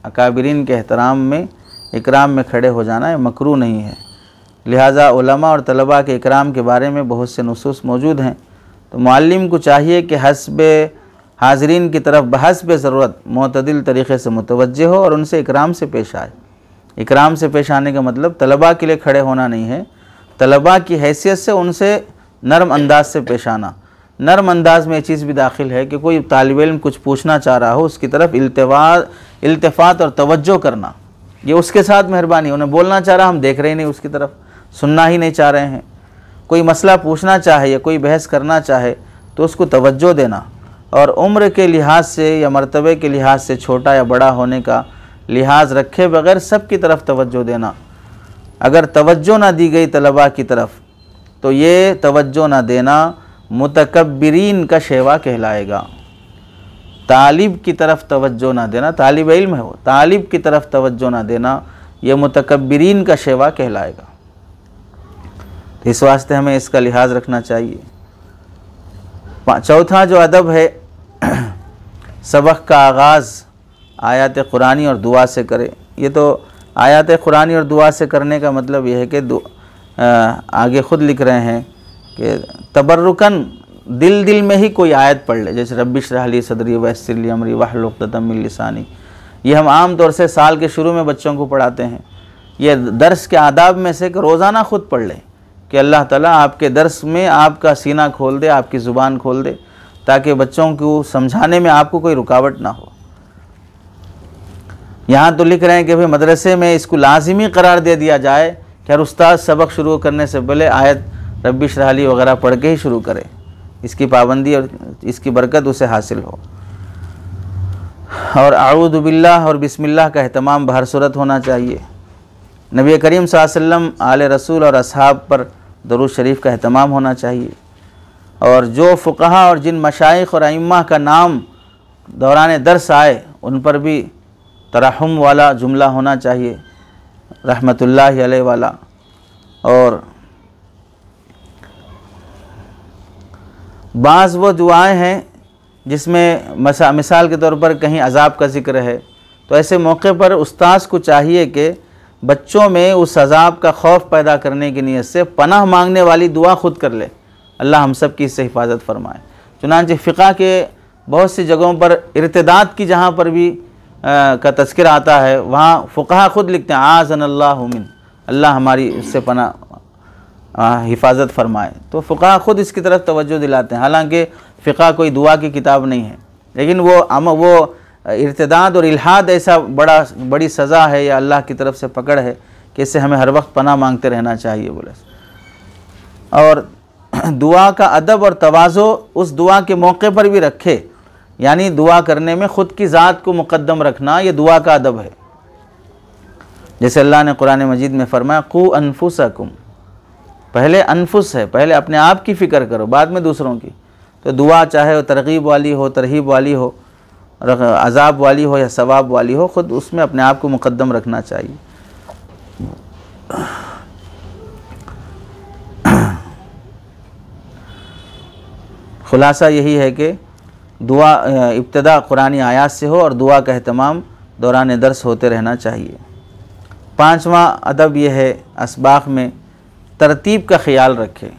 अकाबिरीन के एहतराम में इकराम में खड़े हो जाना ये मकरूह नहीं है। लिहाजा उलमा और तलबा के इकराम के बारे में बहुत से नुसूस मौजूद हैं। तो मुअल्लिम को चाहिए कि हस्बे हाज़रीन की तरफ बहस्बे ज़रूरत मोतदिल तरीक़े से मुतवज्जे हो और उनसे इकराम से पेश आए। इकराम से पेश आने का मतलब तलबा के लिए खड़े होना नहीं है, तलबा की हैसियत से उनसे नरम अंदाज से पेश आना। नरम अंदाज में ये चीज़ भी दाखिल है कि कोई तालिब इल्म कुछ पूछना चाह रहा हो, उसकी तरफ इल्तिफ़ात और तवज्जो करना, ये उसके साथ मेहरबानी। उन्हें बोलना चाह रहा, हम देख रहे ही नहीं उसकी तरफ, सुनना ही नहीं चाह रहे हैं। कोई मसला पूछना चाहे या कोई बहस करना चाहे तो उसको तवज्जो देना, और उम्र के लिहाज से या मर्तबे के लिहाज से छोटा या बड़ा होने का लिहाज रखे बगैर सब की तरफ तवज्जो देना। अगर तवज्जो ना दी गई तलबा की तरफ तो ये तवज्जो ना देना मुतकब्बिरीन का शेवा कहलाएगा। तालिब की तरफ तवज्जो ना देना, तालिब इल्म है वो, तालिब की तरफ तवज्जो ना देना ये मुतकब्बिरीन का शेवा कहलाएगा। तो इस वास्ते हमें इसका लिहाज रखना चाहिए। चौथा जो अदब है, सबक का आगाज़ आयत कुरानी और दुआ से करे। ये तो आयत कुरानी और दुआ से करने का मतलब यह है कि आगे ख़ुद लिख रहे हैं कि तबर्रुकन दिल में ही कोई आयत पढ़ ले, जैसे रब्बि इश्रह ली सदरी वयस्सिर ली अमरी वहलुल उक़दतम मिन लिसानी। ये हम आम तौर से साल के शुरू में बच्चों को पढ़ाते हैं। ये दर्स के आदाब में से रोज़ाना ख़ुद पढ़ लें कि अल्लाह ताला आपके दर्स में आपका सीना खोल दे, आपकी ज़ुबान खोल दे, ताकि बच्चों को समझाने में आपको कोई रुकावट ना हो। यहाँ तो लिख रहे हैं कि भाई मदरसे में इसको लाजिमी करार दे दिया जाए कि हर उस्ताद सबक शुरू करने से पहले आयत रब्बि इश्रह ली वगैरह पढ़ के ही शुरू करे। इसकी पाबंदी और इसकी बरकत उसे हासिल हो। और आऊज़ु बिल्लाह और बिस्मिल्लाह का एहतमाम हर सूरत होना चाहिए। नबी करीम सल्लल्लाहु अलैहि वसल्लम आले रसूल और असहाब पर दरूद शरीफ का एहतमाम होना चाहिए। और जो फ़ुक़हा और जिन मशाइख़ और अइम्मा का नाम दौरान दर्स आए उन पर भी तरहम वाला जुमला होना चाहिए, रहमतुल्लाहि अलैहि वाला। और बाज़ वो दुआएं हैं जिसमें मिसाल के तौर पर कहीं अज़ाब का ज़िक्र है, तो ऐसे मौके पर उस्ताद को चाहिए कि बच्चों में उस अज़ाब का खौफ पैदा करने की नीयत से पनाह मांगने वाली दुआ ख़ुद कर ले, अल्लाह हम सब की इससे हिफाजत फरमाए। चुनांचे फ़िक़ा के बहुत सी जगहों पर इर्तिदाद की जहाँ पर भी का तज़किरा आता है, वहाँ फ़ुक़हा ख़ुद लिखते हैं आज़नल्लाहु मिन, अल्लाह हमारी इससे पनाह हिफाजत फरमाए। तो फ़ुक़हा ख़ुद इसकी तरफ तवज्जो दिलाते हैं। हालांकि फ़िक़ा कोई दुआ की किताब नहीं है, लेकिन वो इर्तिदाद और इल्हाद ऐसा बड़ी सज़ा है या अल्लाह की तरफ से पकड़ है कि इससे हमें हर वक्त पनाह मांगते रहना चाहिए बोले। और दुआ का अदब और तवाज़ो उस दुआ के मौके पर भी रखे, यानी दुआ करने में ख़ुद की ज़ात को मुक़द्दम रखना, ये दुआ का अदब है। जैसे अल्लाह ने कुरान मजीद में फरमाया क़ू अनफुसकुम, पहले अनफुस है, पहले अपने आप की फ़िक्र करो, बाद में दूसरों की। तो दुआ चाहे वो तरग़ीब वाली हो, तरहीब वाली हो, अज़ाब वाली हो या सवाब वाली हो, ख़ुद उसमें अपने आप को मुक़द्दम रखना चाहिए। ख़ुलासा यही है कि दुआ इब्तिदा कुरानी आयात से हो और दुआ का एहतमाम दौरान दर्स होते रहना चाहिए। 5वां अदब यह है असबाक में तरतीब का ख्याल रखे।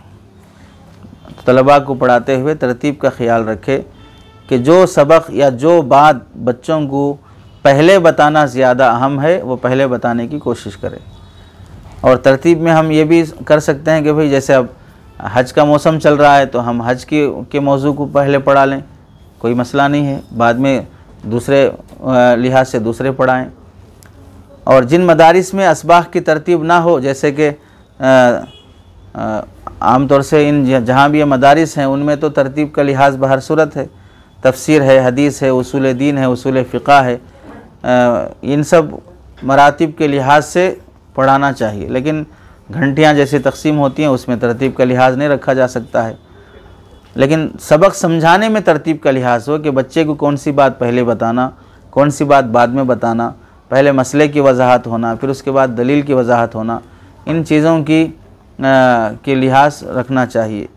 तलबा को पढ़ाते हुए तरतीब का ख्याल रखे कि जो सबक या जो बात बच्चों को पहले बताना ज़्यादा अहम है वो पहले बताने की कोशिश करें। और तरतीब में हम ये भी कर सकते हैं कि भाई जैसे अब हज का मौसम चल रहा है तो हम हज के मौजू को पहले पढ़ा लें, कोई मसला नहीं है, बाद में दूसरे लिहाज से दूसरे पढ़ाएं। और जिन मदारिस में असबाक की तरतीब ना हो, जैसे कि आम तौर से इन जहाँ भी ये मदारिस हैं उनमें तो तरतीब का लिहाज बहर सूरत है, तफसीर है, हदीस है, उसूल दीन है, उसूल फ़िक़ा है, इन सब मरातिब के लिहाज से पढ़ाना चाहिए। लेकिन घंटियाँ जैसी तकसीम होती हैं उसमें तरतीब का लिहाज नहीं रखा जा सकता है। लेकिन सबक समझाने में तरतीब का लिहाज हो कि बच्चे को कौन सी बात पहले बताना, कौन सी बात बाद में बताना, पहले मसले की वजाहत होना, फिर उसके बाद दलील की वजाहत होना, इन चीज़ों के लिहाज रखना चाहिए।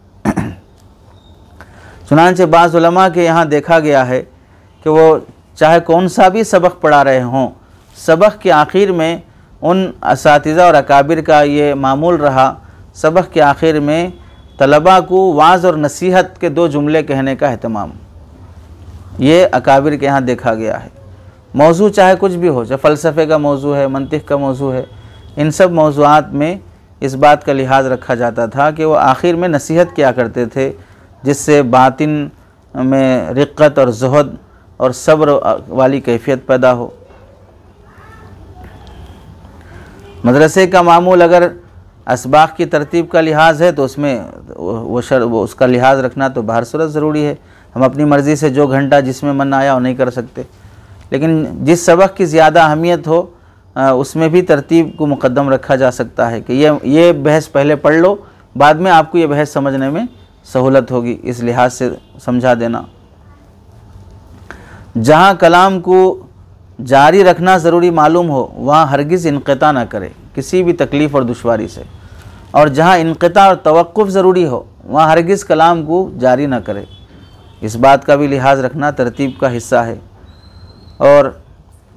चुनांचे बाज़ उलमा के यहाँ देखा गया है कि वो चाहे कौन सा भी सबक पढ़ा रहे हों, सबक के आखिर में उन असातिज़ा और अकाबिर का ये मामूल रहा, सबक के आखिर में तलबा को वाज़ और नसीहत के 2 जुमले कहने का अहतमाम, ये अकाबिर के यहाँ देखा गया है। मौजू चाहे कुछ भी हो, चाहे फ़लसफ़े का मौजू है, मंतिक़ का मौजू है, इन सब मौज़ूआत में इस बात का लिहाज रखा जाता था कि वो आखिर में नसीहत किया करते थे, जिससे बातिन में रिक़्क़त और ज़ुहद और सब्र वाली कैफियत पैदा हो। मदरसे का मामूल अगर असबाक की तरतीब का लिहाज है तो उसमें वो उसका लिहाज रखना तो बाहर सूरत ज़रूरी है। हम अपनी मर्ज़ी से जो घंटा जिसमें मन आया वो नहीं कर सकते, लेकिन जिस सबक की ज़्यादा अहमियत हो उसमें भी तरतीब को मुक़द्दम रखा जा सकता है कि ये बहस पहले पढ़ लो, बाद में आपको ये बहस समझने में सहूलत होगी, इस लिहाज से समझा देना। जहाँ कलाम को जारी रखना ज़रूरी मालूम हो वहाँ हरगिज़ इनक़ता ना करे किसी भी तकलीफ़ और दुश्वारी से, और जहाँ इनक़ता और तवक्कुफ़ ज़रूरी हो वहाँ हरगिज़ कलाम को जारी ना करे। इस बात का भी लिहाज रखना तरतीब का हिस्सा है। और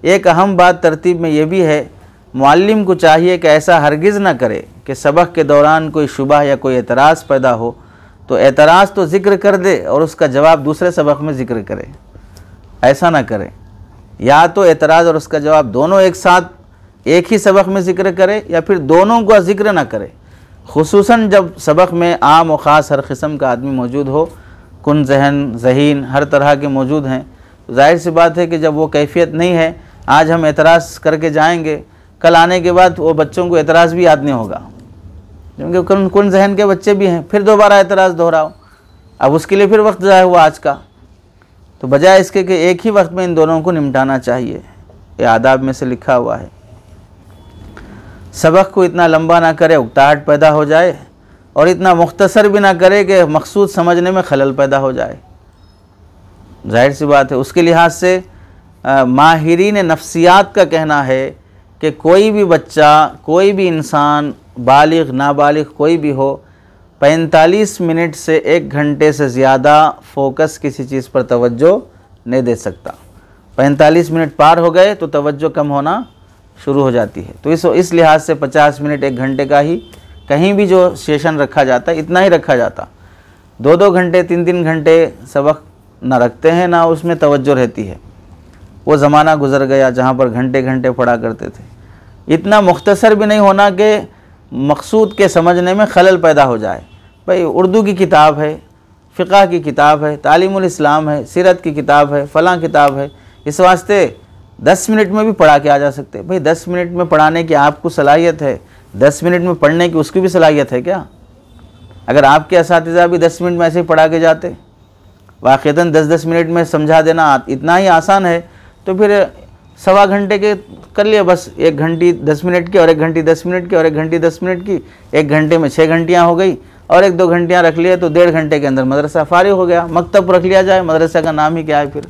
एक अहम बात तरतीब में ये भी है, मुअल्लिम को चाहिए कि ऐसा हरगिज़ ना करे कि सबक के दौरान कोई शुबह या कोई एतराज़ पैदा हो तो एतराज़ तो ज़िक्र कर दे और उसका जवाब दूसरे सबक में ज़िक्र करे, ऐसा ना करे। या तो एतराज़ और उसका जवाब दोनों एक साथ एक ही सबक में ज़िक्र करे या फिर दोनों का ज़िक्र ना करे, खुसूसन जब सबक में आम और ख़ास हर किस्म का आदमी मौजूद हो, कुन जहन ज़हीन हर तरह के मौजूद हैं। तो जाहिर सी बात है कि जब वो कैफियत नहीं है, आज हम एतराज़ करके जाएंगे, कल आने के बाद वो बच्चों को एतराज़ भी याद नहीं होगा, क्योंकि कुन जहन के बच्चे भी हैं, फिर दोबारा एतराज़ दोहराओ, अब उसके लिए फिर वक्त ज़ाया हुआ आज का। तो बजाय इसके कि एक ही वक्त में इन दोनों को निपटाना चाहिए, ये आदाब में से लिखा हुआ है। सबक को इतना लंबा ना करे उकताहट पैदा हो जाए, और इतना मुख्तसर भी ना करे कि मकसूद समझने में खलल पैदा हो जाए। जाहिर सी बात है, उसके लिहाज से माहिरीन नफ्सियात का कहना है कि कोई भी बच्चा, कोई भी इंसान, बालिग नाबालिग कोई भी हो, 45 मिनट से 1 घंटे से ज़्यादा फ़ोकस किसी चीज़ पर तवज्जो नहीं दे सकता। 45 मिनट पार हो गए तो तवज्जो कम होना शुरू हो जाती है। तो इस लिहाज से 50 मिनट 1 घंटे का ही कहीं भी जो सेशन रखा जाता है इतना ही रखा जाता। 2-2 घंटे 3-3 घंटे सबक ना रखते हैं, ना उसमें तवज्जो रहती है। वो ज़माना गुज़र गया जहाँ पर घंटे घंटे पढ़ा करते थे। इतना मुख्तसर भी नहीं होना कि मकसूद के समझने में खलल पैदा हो जाए। भाई उर्दू की किताब है, फ़िक़ा की किताब है, तालीमुल इस्लाम है, सीरत की किताब है, फ़लाँ किताब है, इस वास्ते 10 मिनट में भी पढ़ा के आ जा सकते। भाई 10 मिनट में पढ़ाने की आपको सलाहियत है, 10 मिनट में पढ़ने की उसकी भी सलाहियत है क्या? अगर आपके असातिज़ा भी 10 मिनट में ऐसे ही पढ़ा के जाते, वाक़ईतन 10-10 मिनट में समझा देना इतना ही आसान है, तो फिर 1.25 घंटे के कर लिया बस, 1 घंटी 10 मिनट की और 1 घंटी 10 मिनट की और 1 घंटी 10 मिनट की, 1 घंटे में 6 घंटियाँ हो गई, और 1-2 घंटियाँ रख लिया तो 1.5 घंटे के अंदर मदरसा फारिग हो गया। मकतब रख लिया जाए, मदरसा का नाम ही क्या है, फिर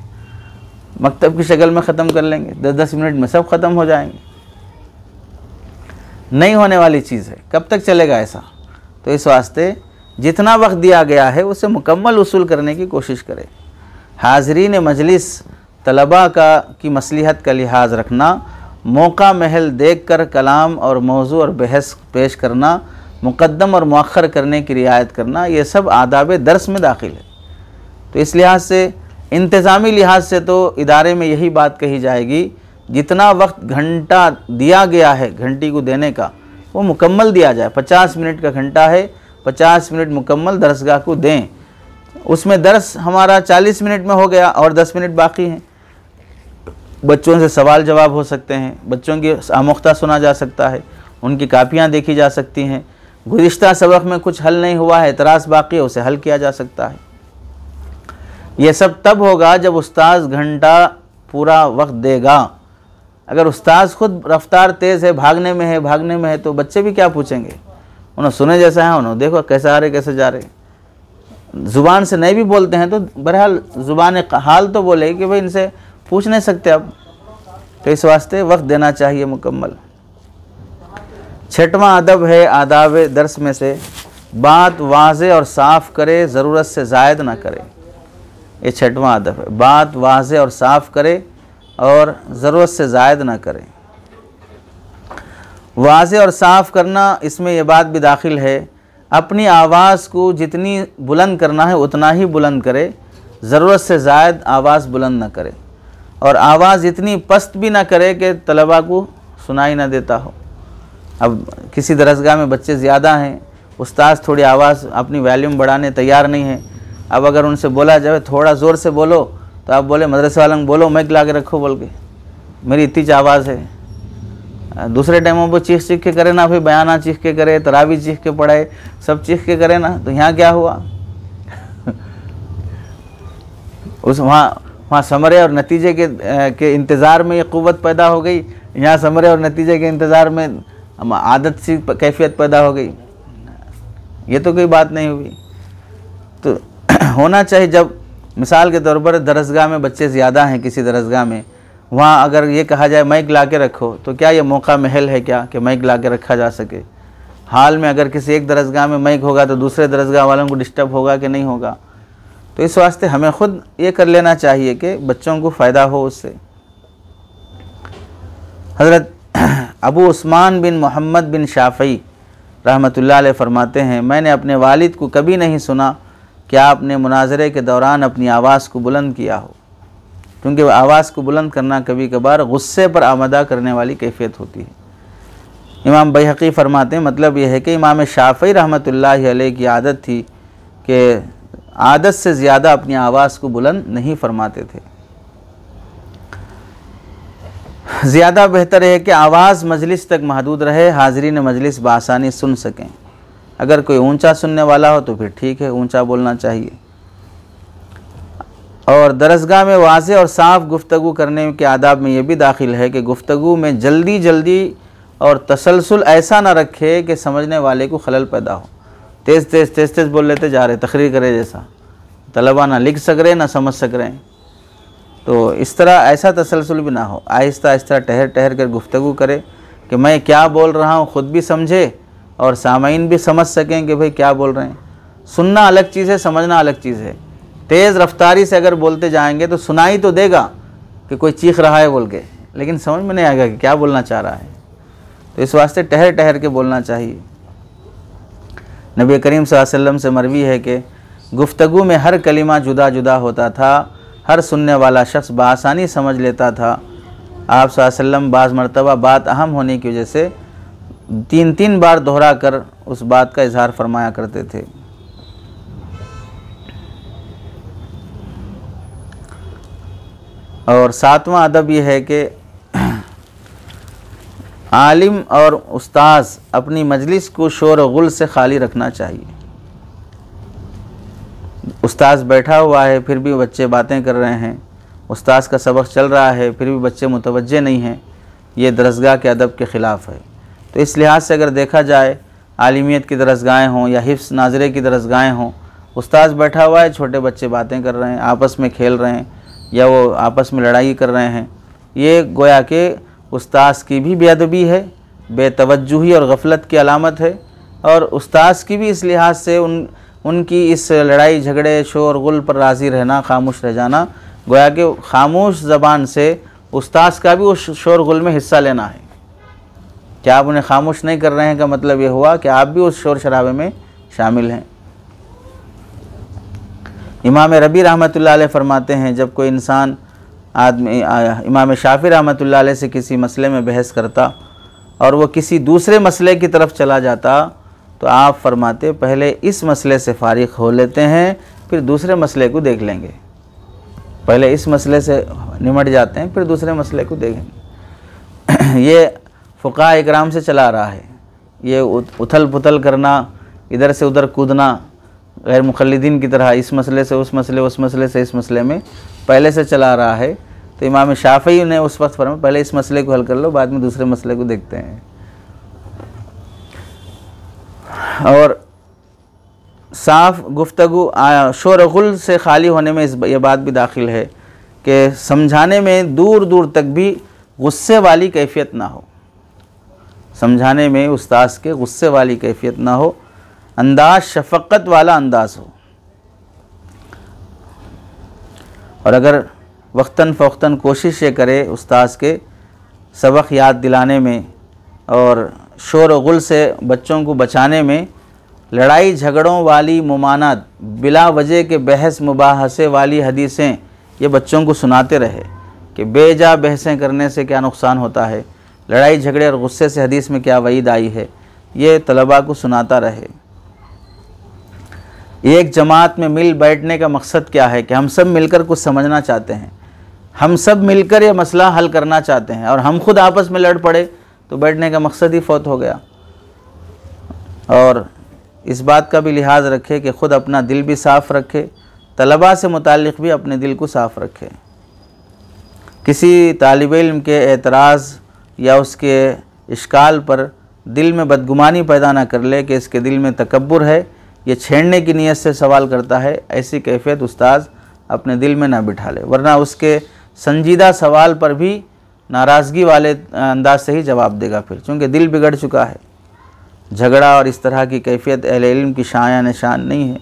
मकतब की शक्ल में ख़त्म कर लेंगे, 10-10 मिनट में सब ख़त्म हो जाएंगे। नहीं होने वाली चीज़ है, कब तक चलेगा ऐसा? तो इस वास्ते जितना वक्त दिया गया है उसे मुकम्मल उसूल करने की कोशिश करें। हाज़रीन मजलिस तलबा की मसलिहत का लिहाज रखना, मौका महल देख कर कलाम और मौजू और बहस पेश करना, मुक़द्दम और मुअख्खर करने की रियायत करना, ये सब आदाब दर्स में दाखिल है। तो इस लिहाज से, इंतज़ामी लिहाज से तो इदारे में यही बात कही जाएगी, जितना वक्त घंटा दिया गया है घंटी को देने का वो मुकम्मल दिया जाए। 50 मिनट का घंटा है, 50 मिनट मुकम्मल दरसगाह को दें। उसमें दर्स हमारा 40 मिनट में हो गया और 10 मिनट बाकी हैं। बच्चों से सवाल जवाब हो सकते हैं, बच्चों की आमुख्ता सुना जा सकता है, उनकी कापियाँ देखी जा सकती हैं, गुज़िश्ता सबक में कुछ हल नहीं हुआ है, एतराज़ बाकी है, उसे हल किया जा सकता है। ये सब तब होगा जब उस्ताद घंटा पूरा वक्त देगा। अगर उस्ताद खुद रफ्तार तेज़ है, भागने में है तो बच्चे भी क्या पूछेंगे? उन्होंने सुने जैसा है, उन्होंने देखो कैसे आ रहे कैसे जा रहे। ज़ुबान से नहीं भी बोलते हैं तो बहरहाल ज़ुबान हाल तो बोले कि भाई इनसे पूछ नहीं सकते अब, तो इस वास्ते वक्त देना चाहिए मुकम्मल। 6वां अदब है आदाब दर्स में से, बात वाज़े और साफ़ करे, ज़रूरत से ज़ायद ना करे। ये 6वां अदब है, बात वाज़े और साफ़ करे और ज़रूरत से ज़ायद ना करे। वाज़े और साफ़ करना, इसमें यह बात भी दाखिल है, अपनी आवाज़ को जितनी बुलंद करना है उतना ही बुलंद करे, ज़रूरत से ज़ायद आवाज़ बुलंद ना करे, और आवाज़ इतनी पस्त भी ना करे कि तलबा को सुनाई ना देता हो। अब किसी दरसगाह में बच्चे ज़्यादा हैं, उस्ताद थोड़ी आवाज़ अपनी वॉल्यूम बढ़ाने तैयार नहीं है। अब अगर उनसे बोला जाए थोड़ा ज़ोर से बोलो तो आप बोले मदरसे वालों बोलो माइक ला के रखो बोल के, मेरी इतनी आवाज़ है। दूसरे टाइमों पर चीख के करे ना, फिर बयाना चीख के करे, तरावी चीख के पढ़ाए, सब चीख के करे ना, तो यहाँ क्या हुआ? उस वहाँ समरे और नतीजे के इंतज़ार में ये क़ुव्वत पैदा हो गई, यहाँ समरे और नतीजे के इंतज़ार में आदत सी कैफियत पैदा हो गई। ये तो कोई बात नहीं हुई। तो होना चाहिए, जब मिसाल के तौर पर दरसगाह में बच्चे ज़्यादा हैं किसी दरसगाह में, वहाँ अगर ये कहा जाए माइक ला के रखो, तो क्या ये मौका महल है क्या कि माइक ला के रखा जा सके? हाल में अगर किसी एक दरसगाह में माइक होगा तो दूसरे दरसगाह वालों को डिस्टर्ब होगा कि नहीं होगा? तो इस वास्ते हमें ख़ुद ये कर लेना चाहिए कि बच्चों को फ़ायदा हो उससे। हज़रत अबू उस्मान बिन मोहम्मद बिन शाफ़ई रहमतुल्लाह अलैह फरमाते हैं, मैंने अपने वालिद को कभी नहीं सुना कि आपने मुनाजरे के दौरान अपनी आवाज़ को बुलंद किया हो, क्योंकि आवाज़ को बुलंद करना कभी कभार गुस्से पर आमदा करने वाली कैफियत होती है। इमाम बैहक़ी फरमाते हैं, मतलब यह है कि इमाम शाफ़ई रहमतुल्लाह अलैह की आदत थी कि आदत से ज़्यादा अपनी आवाज़ को बुलंद नहीं फरमाते थे। ज़्यादा बेहतर है कि आवाज़ मजलिस तक महदूद रहे, हाज़रीन मजलिस बआसानी सुन सकें। अगर कोई ऊंचा सुनने वाला हो तो फिर ठीक है, ऊंचा बोलना चाहिए। और दरसगाह में वाज़े और साफ़ गुफ्तगू करने के आदाब में ये भी दाखिल है कि गुफ्तगू में जल्दी जल्दी और तसलसल ऐसा ना रखे कि समझने वाले को खलल पैदा हो। तेज़ तेज़ बोल लेते जा रहे, तकरीर करे जैसा, तलबा ना लिख सक रहे ना समझ सक रहे। तो इस तरह ऐसा तसलसल भी ना हो, आहिस्ता आहिस्ता ठहर ठहर कर गुफ्तगू करे कि मैं क्या बोल रहा हूँ ख़ुद भी समझे और सामाइन भी समझ सकें कि भाई क्या बोल रहे हैं। सुनना अलग चीज़ है, समझना अलग चीज़ है। तेज़ रफ्तारी से अगर बोलते जाएंगे तो सुनाई तो देगा कि कोई चीख रहा है बोल के, लेकिन समझ में नहीं आएगा कि क्या बोलना चाह रहा है। तो इस वास्ते ठहर ठहर के बोलना चाहिए। नबी करीम सल्लल्लाहु अलैहि वसल्लम से मरवी है कि गुफ्तगू में हर कलिमा जुदा जुदा होता था, हर सुनने वाला शख्स बआसानी समझ लेता था। आप सल्लल्लाहु अलैहि वसल्लम बाज़ मरतबा बात अहम होने की वजह से 3 बार दोहरा कर उस बात का इजहार फरमाया करते थे। और 7वां अदब यह है कि आलिम और उस्ताद अपनी मजलिस को शोर व गुल से खाली रखना चाहिए। उस्ताद बैठा हुआ है फिर भी बच्चे बातें कर रहे हैं, उस्ताद का सबक चल रहा है फिर भी बच्चे मुतवज्जे नहीं हैं, ये दरसगाह के अदब के ख़िलाफ़ है। तो इस लिहाज से अगर देखा जाए, आलिमियत की दरसगाहें हों या हिफ्स नाजरे की दरसगाहें हों, उस्ताद बैठा हुआ है, छोटे बच्चे बातें कर रहे हैं, आपस में खेल रहे हैं या वो आपस में लड़ाई कर रहे हैं, ये गोया कि उस्ताद की भी बेअदबी है, बेतवज्जुही और गफलत की अलामत है। और उस्ताद की भी इस लिहाज से उनकी इस लड़ाई झगड़े शोर गुल पर राज़ी रहना, खामोश रह जाना, गोया कि खामोश ज़बान से उस्ताद का भी उस शोर गुल में हिस्सा लेना है। क्या आप उन्हें खामोश नहीं कर रहे हैं का मतलब ये हुआ कि आप भी उस शोर शराबे में शामिल हैं। इमाम रबी रहमतुल्लाह अलैह फरमाते हैं, जब कोई इंसान आदमी इमाम शाफी रहमतुल्लाह अलैह से किसी मसले में बहस करता और वो किसी दूसरे मसले की तरफ चला जाता, तो आप फरमाते पहले इस मसले से फारिग हो लेते हैं, फिर दूसरे मसले को देख लेंगे। पहले इस मसले से निमट जाते हैं, फिर दूसरे मसले को देखेंगे। ये फ़ुक़हा इकराम से चला रहा है। ये उथल पुथल करना, इधर से उधर कूदना, गैर मुक़ल्लिदीन की तरह इस मसले से उस मसले, उस मसले से इस मसले में पहले से चला रहा है। तो इमाम शाफ़ी ने उस वक्त फरमाया पहले इस मसले को हल कर लो, बाद में दूसरे मसले को देखते हैं। और साफ़ गुफ्तगू शोर गुल से खाली होने में ये बात भी दाखिल है कि समझाने में दूर दूर तक भी गुस्से वाली कैफियत ना हो। समझाने में उस्ताद के गुस्से वाली कैफियत ना हो, अंदाज शफ़क़त वाला अंदाज़ हो। और अगर वक्तन फ़वक्तन कोशिश ये करे उस्ताद के सबक याद दिलाने में और शोर गुल से बच्चों को बचाने में, लड़ाई झगड़ों वाली मुमानात, बिला वजह के बहस मुबाहसे वाली हदीसें ये बच्चों को सुनाते रहे कि बेजा बहसें करने से क्या नुकसान होता है, लड़ाई झगड़े और गुस्से से हदीस में क्या वईद आई है, ये तलबा को सुनाता रहे। एक जमात में मिल बैठने का मकसद क्या है कि हम सब मिलकर कुछ समझना चाहते हैं, हम सब मिलकर ये मसला हल करना चाहते हैं, और हम खुद आपस में लड़ पड़े तो बैठने का मकसद ही फौत हो गया। और इस बात का भी लिहाज रखे कि ख़ुद अपना दिल भी साफ़ रखे, तलबा से मुताल्लिक़ भी अपने दिल को साफ़ रखे। किसी तालिब इल्म के एतराज़ या उसके इश्काल पर दिल में बदगुमानी पैदा ना कर ले कि इसके दिल में तकब्बुर है, ये छेड़ने की नीयत से सवाल करता है, ऐसी कैफियत उस्ताद अपने दिल में ना बिठा ले, वरना उसके संजीदा सवाल पर भी नाराज़गी वाले अंदाज से ही जवाब देगा फिर, चूँकि दिल बिगड़ चुका है। झगड़ा और इस तरह की कैफियत अहले इल्म की शाया निशान नहीं है।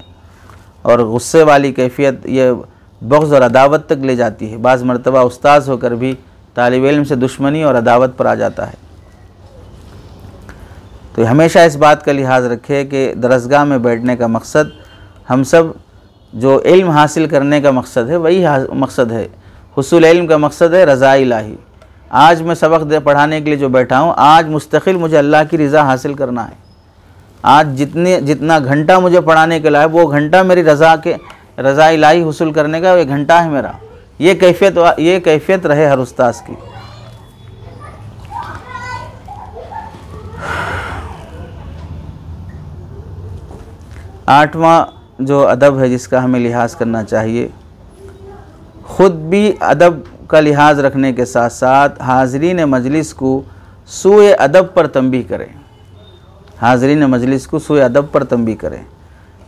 और गुस्से वाली कैफियत ये बग़्ज़ और अदावत तक ले जाती है। बाज़ मरतबा उस्ताद होकर भी तालिब इल्म से दुश्मनी और अदावत पर आ जाता है। तो हमेशा इस बात का लिहाज रखे कि दरसगाह में बैठने का मकसद, हम सब जो इल्म हासिल करने का मकसद है वही मकसद है। हुसूल इल्म का मकसद है रज़ा इलाही। आज मैं सबक पढ़ाने के लिए जो बैठा हूँ, आज मुस्तकिल मुझे अल्लाह की रज़ा हासिल करना है। आज जितना घंटा मुझे पढ़ाने के लिए है, वो घंटा मेरी रज़ा इलाही हुसूल करने का एक घंटा है मेरा। ये कैफियत रहे हर उस्ताद की। आठवां जो अदब है जिसका हमें लिहाज करना चाहिए, ख़ुद भी अदब का लिहाज रखने के साथ साथ हाज़रीन मजलिस को सूए अदब पर तंबीह करें। हाज़रीन मजलिस को सूए अदब पर तंबीह करें।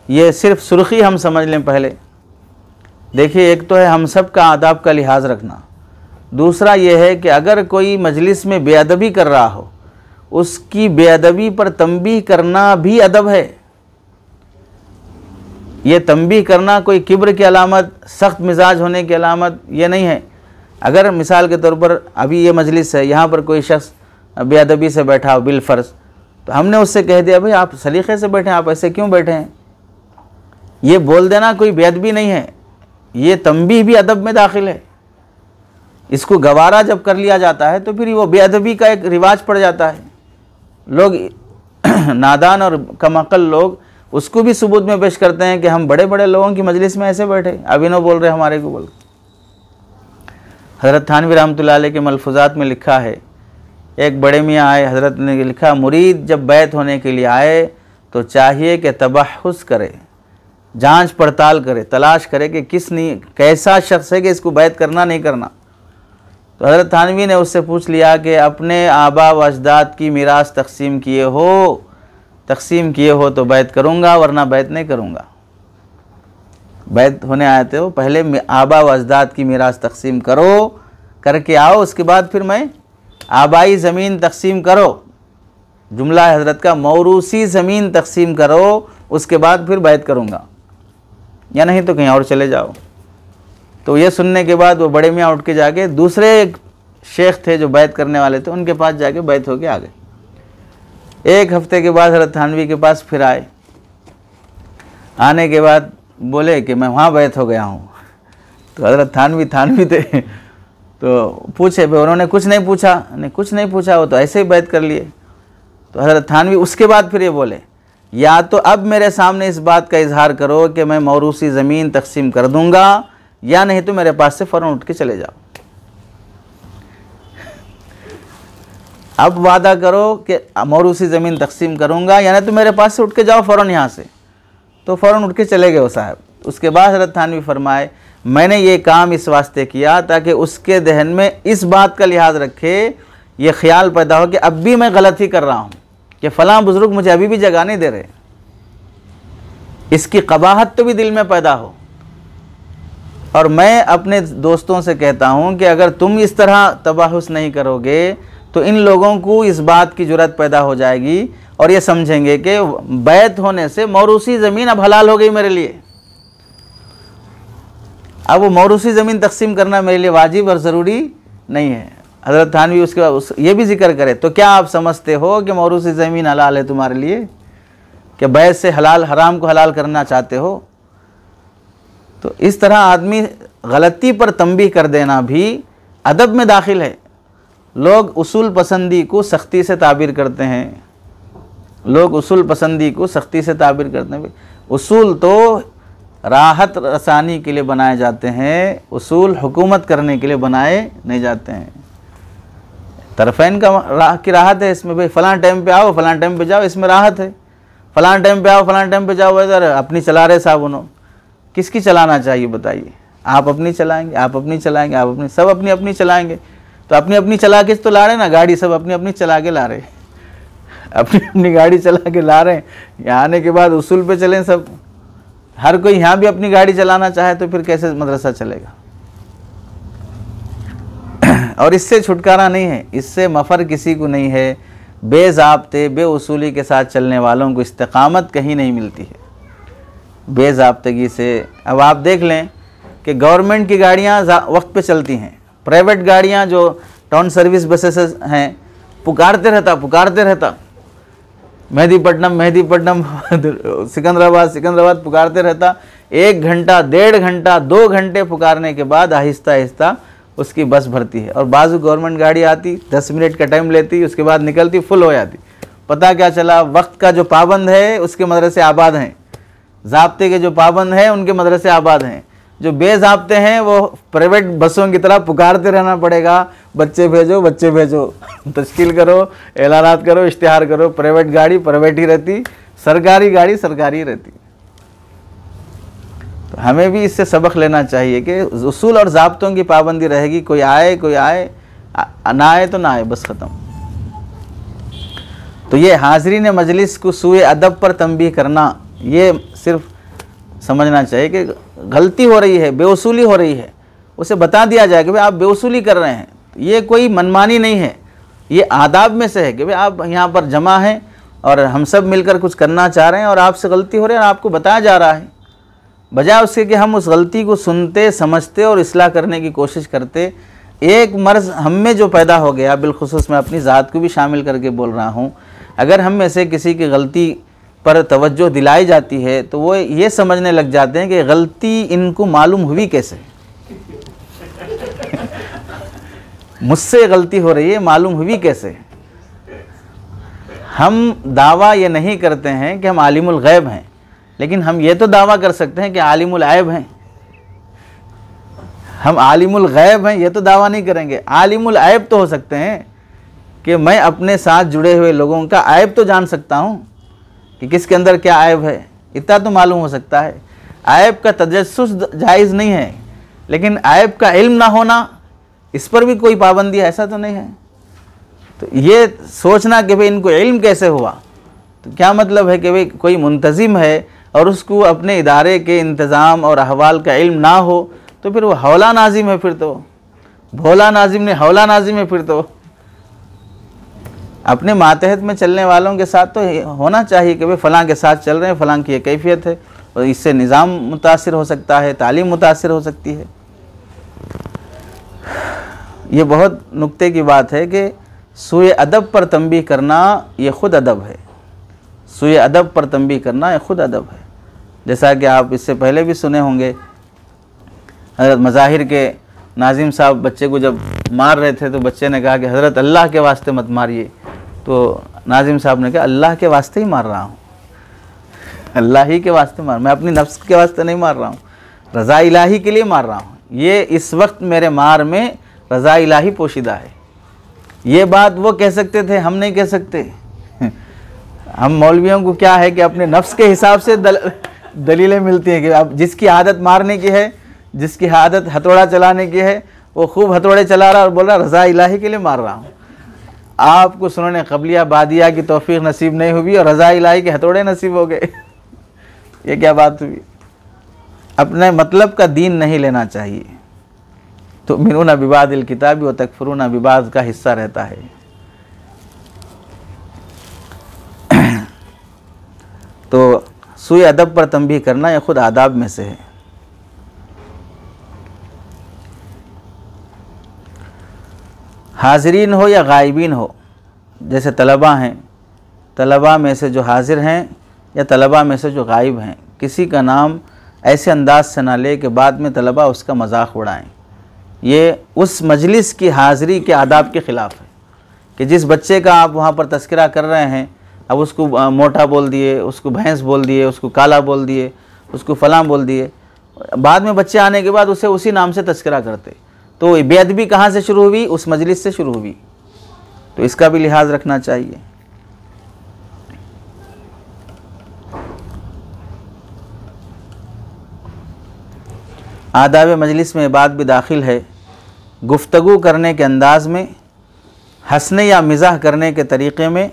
ये सिर्फ सुर्खी हम समझ लें पहले। देखिए, एक तो है हम सब का आदाब का लिहाज रखना, दूसरा ये है कि अगर कोई मजलिस में बेअदबी कर रहा हो, उसकी बेअदबी पर तंबीह करना भी अदब है। ये तंबीह करना कोई किब्र की अलामत, सख्त मिजाज होने की अलामत ये नहीं है। अगर मिसाल के तौर पर अभी ये मजलिस है, यहाँ पर कोई शख्स बेअदबी से बैठा हो बिलफ़र्ज़, तो हमने उससे कह दिया भाई आप सलीक़े से बैठें, आप ऐसे क्यों बैठे हैं, ये बोल देना कोई बेअदबी नहीं है, ये तंबीह भी अदब में दाखिल है। इसको गवारा जब कर लिया जाता है तो फिर वो बेअदबी का एक रिवाज पड़ जाता है। लोग नादान और कमअक्ल लोग उसको भी सबूत में पेश करते हैं कि हम बड़े बड़े लोगों की मजलिस में ऐसे बैठे, अभिनव बोल रहे हमारे को बोल। हज़रत थानवी रहमतुल्लाह अलैह के मलफूज़ात में लिखा है, एक बड़े मियाँ आए, हज़रत ने लिखा मुरीद जब बैत होने के लिए आए तो चाहिए कि तबहुस करे, जांच पड़ताल करे, तलाश करे कि कैसा शख्स है कि इसको बैत करना नहीं करना। तो हज़रत थानवी ने उससे पूछ लिया कि अपने आबा व अजदाद की मीरास तकसीम किए हो तो बैत करूँगा, वरना बैत नहीं करूँगा। बैत होने आए थे वो, पहले आबा व अजदाद की मीरास तकसीम करो, करके आओ, उसके बाद फिर मैं आबाई ज़मीन तकसीम करो। जुमला है हज़रत का, मौरूसी ज़मीन तकसीम करो, उसके बाद फिर बैत करूँगा, या नहीं तो कहीं और चले जाओ। तो ये सुनने के बाद वो बड़े मियाँ उठ के जाके दूसरे एक शेख थे जो बैत करने वाले थे, उनके पास जाके बैत होके आ गए। एक हफ्ते के बाद हज़रत थानवी के पास फिर आए। आने के बाद बोले कि मैं वहाँ बैत हो गया हूँ। तो हज़रत थानवी थे, तो पूछे भाई, उन्होंने कुछ नहीं पूछा, नहीं कुछ नहीं पूछा, वो तो ऐसे ही बैत कर लिए। तो हज़रत थानवी उसके बाद फिर ये बोले, या तो अब मेरे सामने इस बात का इजहार करो कि मैं मौरूसी ज़मीन तकसीम कर दूंगा, या नहीं तो मेरे पास से फ़ौरन उठ के चले जाओ। अब वादा करो कि मौरूसी ज़मीन तकसीम करूंगा, या नहीं तो मेरे पास से उठ के जाओ फ़ौरन यहाँ से। तो फ़ौरन उठ के चले गए वो साहब। उसके बाद हज़रत थानवी फरमाए, मैंने ये काम इस वास्ते किया ताकि उसके जहन में इस बात का लिहाज रखे, ये ख्याल पैदा हो कि अब भी मैं गलत ही कर रहा हूँ, कि फ़लाँ बुज़ुर्ग मुझे अभी भी जगह नहीं दे रहे। इसकी कबाहत तो भी दिल में पैदा हो। और मैं अपने दोस्तों से कहता हूँ कि अगर तुम इस तरह तबाहुस नहीं करोगे तो इन लोगों को इस बात की जुर्रत पैदा हो जाएगी और ये समझेंगे कि बैत होने से मौरूसी ज़मीन अब हलाल हो गई मेरे लिए। अब वो मौरूसी ज़मीन तकसीम करना मेरे लिए वाजिब और ज़रूरी नहीं है। हज़रत थानवी उसके बाद ये भी जिक्र करे, तो क्या आप समझते हो कि मौरूसी ज़मीन हलाल है तुम्हारे लिए, कि बैत से हलाल हराम को हलाल करना चाहते हो? तो इस तरह आदमी गलती पर तंबीह कर देना भी अदब में दाखिल है। लोग उसूल पसंदी को सख्ती से ताबीर करते हैं, लोग उसूल पसंदी को सख्ती से ताबीर करते हैं। उसूल तो राहत रसानी के लिए बनाए जाते हैं, उसूल हुकूमत करने के लिए बनाए नहीं जाते हैं। तरफ़ैन की राहत है इसमें, भाई फ़लाँ टाइम पे आओ, फ़लाँ टाइम पे जाओ, इसमें राहत है। फ़लाँ टाइम पे आओ, फ़लाँ टाइम पे जाओ, इधर अपनी चला रहे साहब उन्होंने। किसकी चलाना चाहिए बताइए? आप अपनी चलाएंगे, आप अपनी चलाएंगे, आप अपनी, सब अपनी अपनी चलाएंगे। तो अपनी अपनी चला के तो ला रहे ना, गाड़ी सब अपनी अपनी चला के ला रहे, अपनी अपनी गाड़ी चला के ला रहे हैं। यहाँ आने के बाद उसूल पे चलें सब, हर कोई यहाँ भी अपनी गाड़ी चलाना चाहे तो फिर कैसे मदरसा चलेगा? और इससे छुटकारा नहीं है, इससे मफर किसी को नहीं है। बेज़ाब्ते बेउसूली के साथ चलने वालों को इस्तिकामत कहीं नहीं मिलती है, बेज़ाब्तगी से। अब आप देख लें कि गवर्नमेंट की गाड़ियाँ वक्त पे चलती हैं, प्राइवेट गाड़ियाँ जो टाउन सर्विस बसेस हैं पुकारते रहता मेहदीपट्टनम सिकंदराबाद पुकारते रहता। 1 घंटा 1.5 घंटा 2 घंटे पुकारने के बाद आहिस्ता आहिस्ता उसकी बस भरती है। और बाजू गवर्नमेंट गाड़ी आती, 10 मिनट का टाइम लेती, उसके बाद निकलती, फुल हो जाती। पता क्या चला, वक्त का जो पाबंद है उसके मदरसे आबाद हैं, ज़ाब्ते के जो पाबंद हैं उनके मदरसे आबाद हैं। जो बेज़ाब्ते हैं वो प्राइवेट बसों की तरह पुकारते रहना पड़ेगा, बच्चे भेजो बच्चे भेजो, तश्कील करो, ऐलानात करो, इश्तिहार करो। प्राइवेट गाड़ी प्राइवेट ही रहती, सरकारी गाड़ी सरकारी रहती। तो हमें भी इससे सबक लेना चाहिए कि उसूल और ज़ाब्तों की पाबंदी रहेगी। कोई आए ना आए तो ना आए, बस ख़त्म। तो ये हाज़रीन मजलिस को सूए अदब पर तंबीह करना, ये सिर्फ समझना चाहिए कि गलती हो रही है, बेउसूली हो रही है, उसे बता दिया जाए कि भाई आप बेउसूली कर रहे हैं। ये कोई मनमानी नहीं है, ये आदाब में से है कि भाई आप यहाँ पर जमा हैं और हम सब मिलकर कुछ करना चाह रहे हैं और आपसे गलती हो रही है और आपको बताया जा रहा है। बजाय उसके कि हम उस गलती को सुनते समझते और इस्लाह करने की कोशिश करते। एक मर्ज़ हम में जो पैदा हो गया, बिलखुसूस मैं अपनी ज़ात को भी शामिल करके बोल रहा हूँ, अगर हम में से किसी की गलती पर तवज्जो दिलाई जाती है तो वो ये समझने लग जाते हैं कि गलती इनको मालूम हुई कैसे मुझसे गलती हो रही है, मालूम हुई कैसे। हम दावा ये नहीं करते हैं कि हम आलिमुल गैब हैं, लेकिन हम ये तो दावा कर सकते हैं कि आलिमुल ऐब हैं। हम आलिमुल गैब हैं ये तो दावा नहीं करेंगे, आलिमुल ऐब तो हो सकते हैं कि मैं अपने साथ जुड़े हुए लोगों का ऐब तो जान सकता हूँ कि किसके अंदर क्या ऐब है, इतना तो मालूम हो सकता है। ऐब का तजस्सुस जायज़ नहीं है, लेकिन ऐब का इल्म ना होना, इस पर भी कोई पाबंदी है ऐसा तो नहीं है। तो ये सोचना कि भाई इनको इल्म कैसे हुआ, तो क्या मतलब है कि भाई कोई मुंतज़िम है और उसको अपने इदारे के इंतज़ाम और अहवाल का इल्म ना हो तो फिर वो हौला नाजिम है, फिर तो भोला नाजिम ने हौला नाजिम है फिर तो। अपने मातहत में चलने वालों के साथ तो होना चाहिए कि भाई फ़लाँ के साथ चल रहे हैं, फ़लाँ की ये कैफियत है, और इससे निज़ाम मुतासिर हो सकता है, तालीम मुतासिर हो सकती है। ये बहुत नुक्ते की बात है कि सूए अदब पर तंबीह करना ये ख़ुद अदब है। सूए अदब पर तंबीह करना ये ख़ुद अदब है। जैसा कि आप इससे पहले भी सुने होंगे, हज़रत मज़ाहिर के नाजिम साहब बच्चे को जब मार रहे थे तो बच्चे ने कहा कि हज़रत अल्लाह के वास्ते मत मारिए। तो नाजिम साहब ने कहा अल्लाह के वास्ते ही मार रहा हूँ, अल्लाह ही के वास्ते मार, मैं अपनी नफ्स के वास्ते नहीं मार रहा हूँ, रज़ा इलाही के लिए मार रहा हूँ। ये इस वक्त मेरे मार में रज़ा इलाही पोशीदा है। ये बात वो कह सकते थे, हम नहीं कह सकते। हम मौलवियों को क्या है कि अपने नफ्स के हिसाब से दलीलें मिलती हैं कि अब जिसकी आदत मारने की है, जिसकी आदत हथौड़ा चलाने की है, वो खूब हथौड़े चला रहा और बोल रहा रज़ा इलाही के लिए मार रहा हूँ। आपको सुनने क़ब्लिया बादिया की तौफीक नसीब नहीं हुई और रज़ा इलाही के हथौड़े नसीब हो गए। ये क्या बात हुई? अपने मतलब का दीन नहीं लेना चाहिए। तो मिनूना बिबादिल किताबी व तकफुरूना बिबाद का हिस्सा रहता है। तो सूए अदब पर तंबीह करना यह खुद आदाब में से है। हाज़रीन हो या गायबीन हो, जैसे तलबा हैं, तलबा में से जो हाज़िर हैं या तलबा में से जो गायब हैं, किसी का नाम ऐसे अंदाज से ना ले कि बाद में तलबा उसका मजाक उड़ाएं। ये उस मजलिस की हाज़िरी के आदाब के ख़िलाफ़ है कि जिस बच्चे का आप वहाँ पर तस्करा कर रहे हैं, अब उसको मोटा बोल दिए, उसको भैंस बोल दिए, उसको काला बोल दिए, उसको फ़लाँ बोल दिए, बाद में बच्चे आने के बाद उसे उसी नाम से तस्करा करते, तो बेअदबी कहाँ से शुरू हुई? उस मजलिस से शुरू हुई। तो इसका भी लिहाज रखना चाहिए। आदाब मजलिस में बात भी दाखिल है, गुफ्तगू करने के अंदाज में, हंसने या मिज़ाह करने के तरीक़े में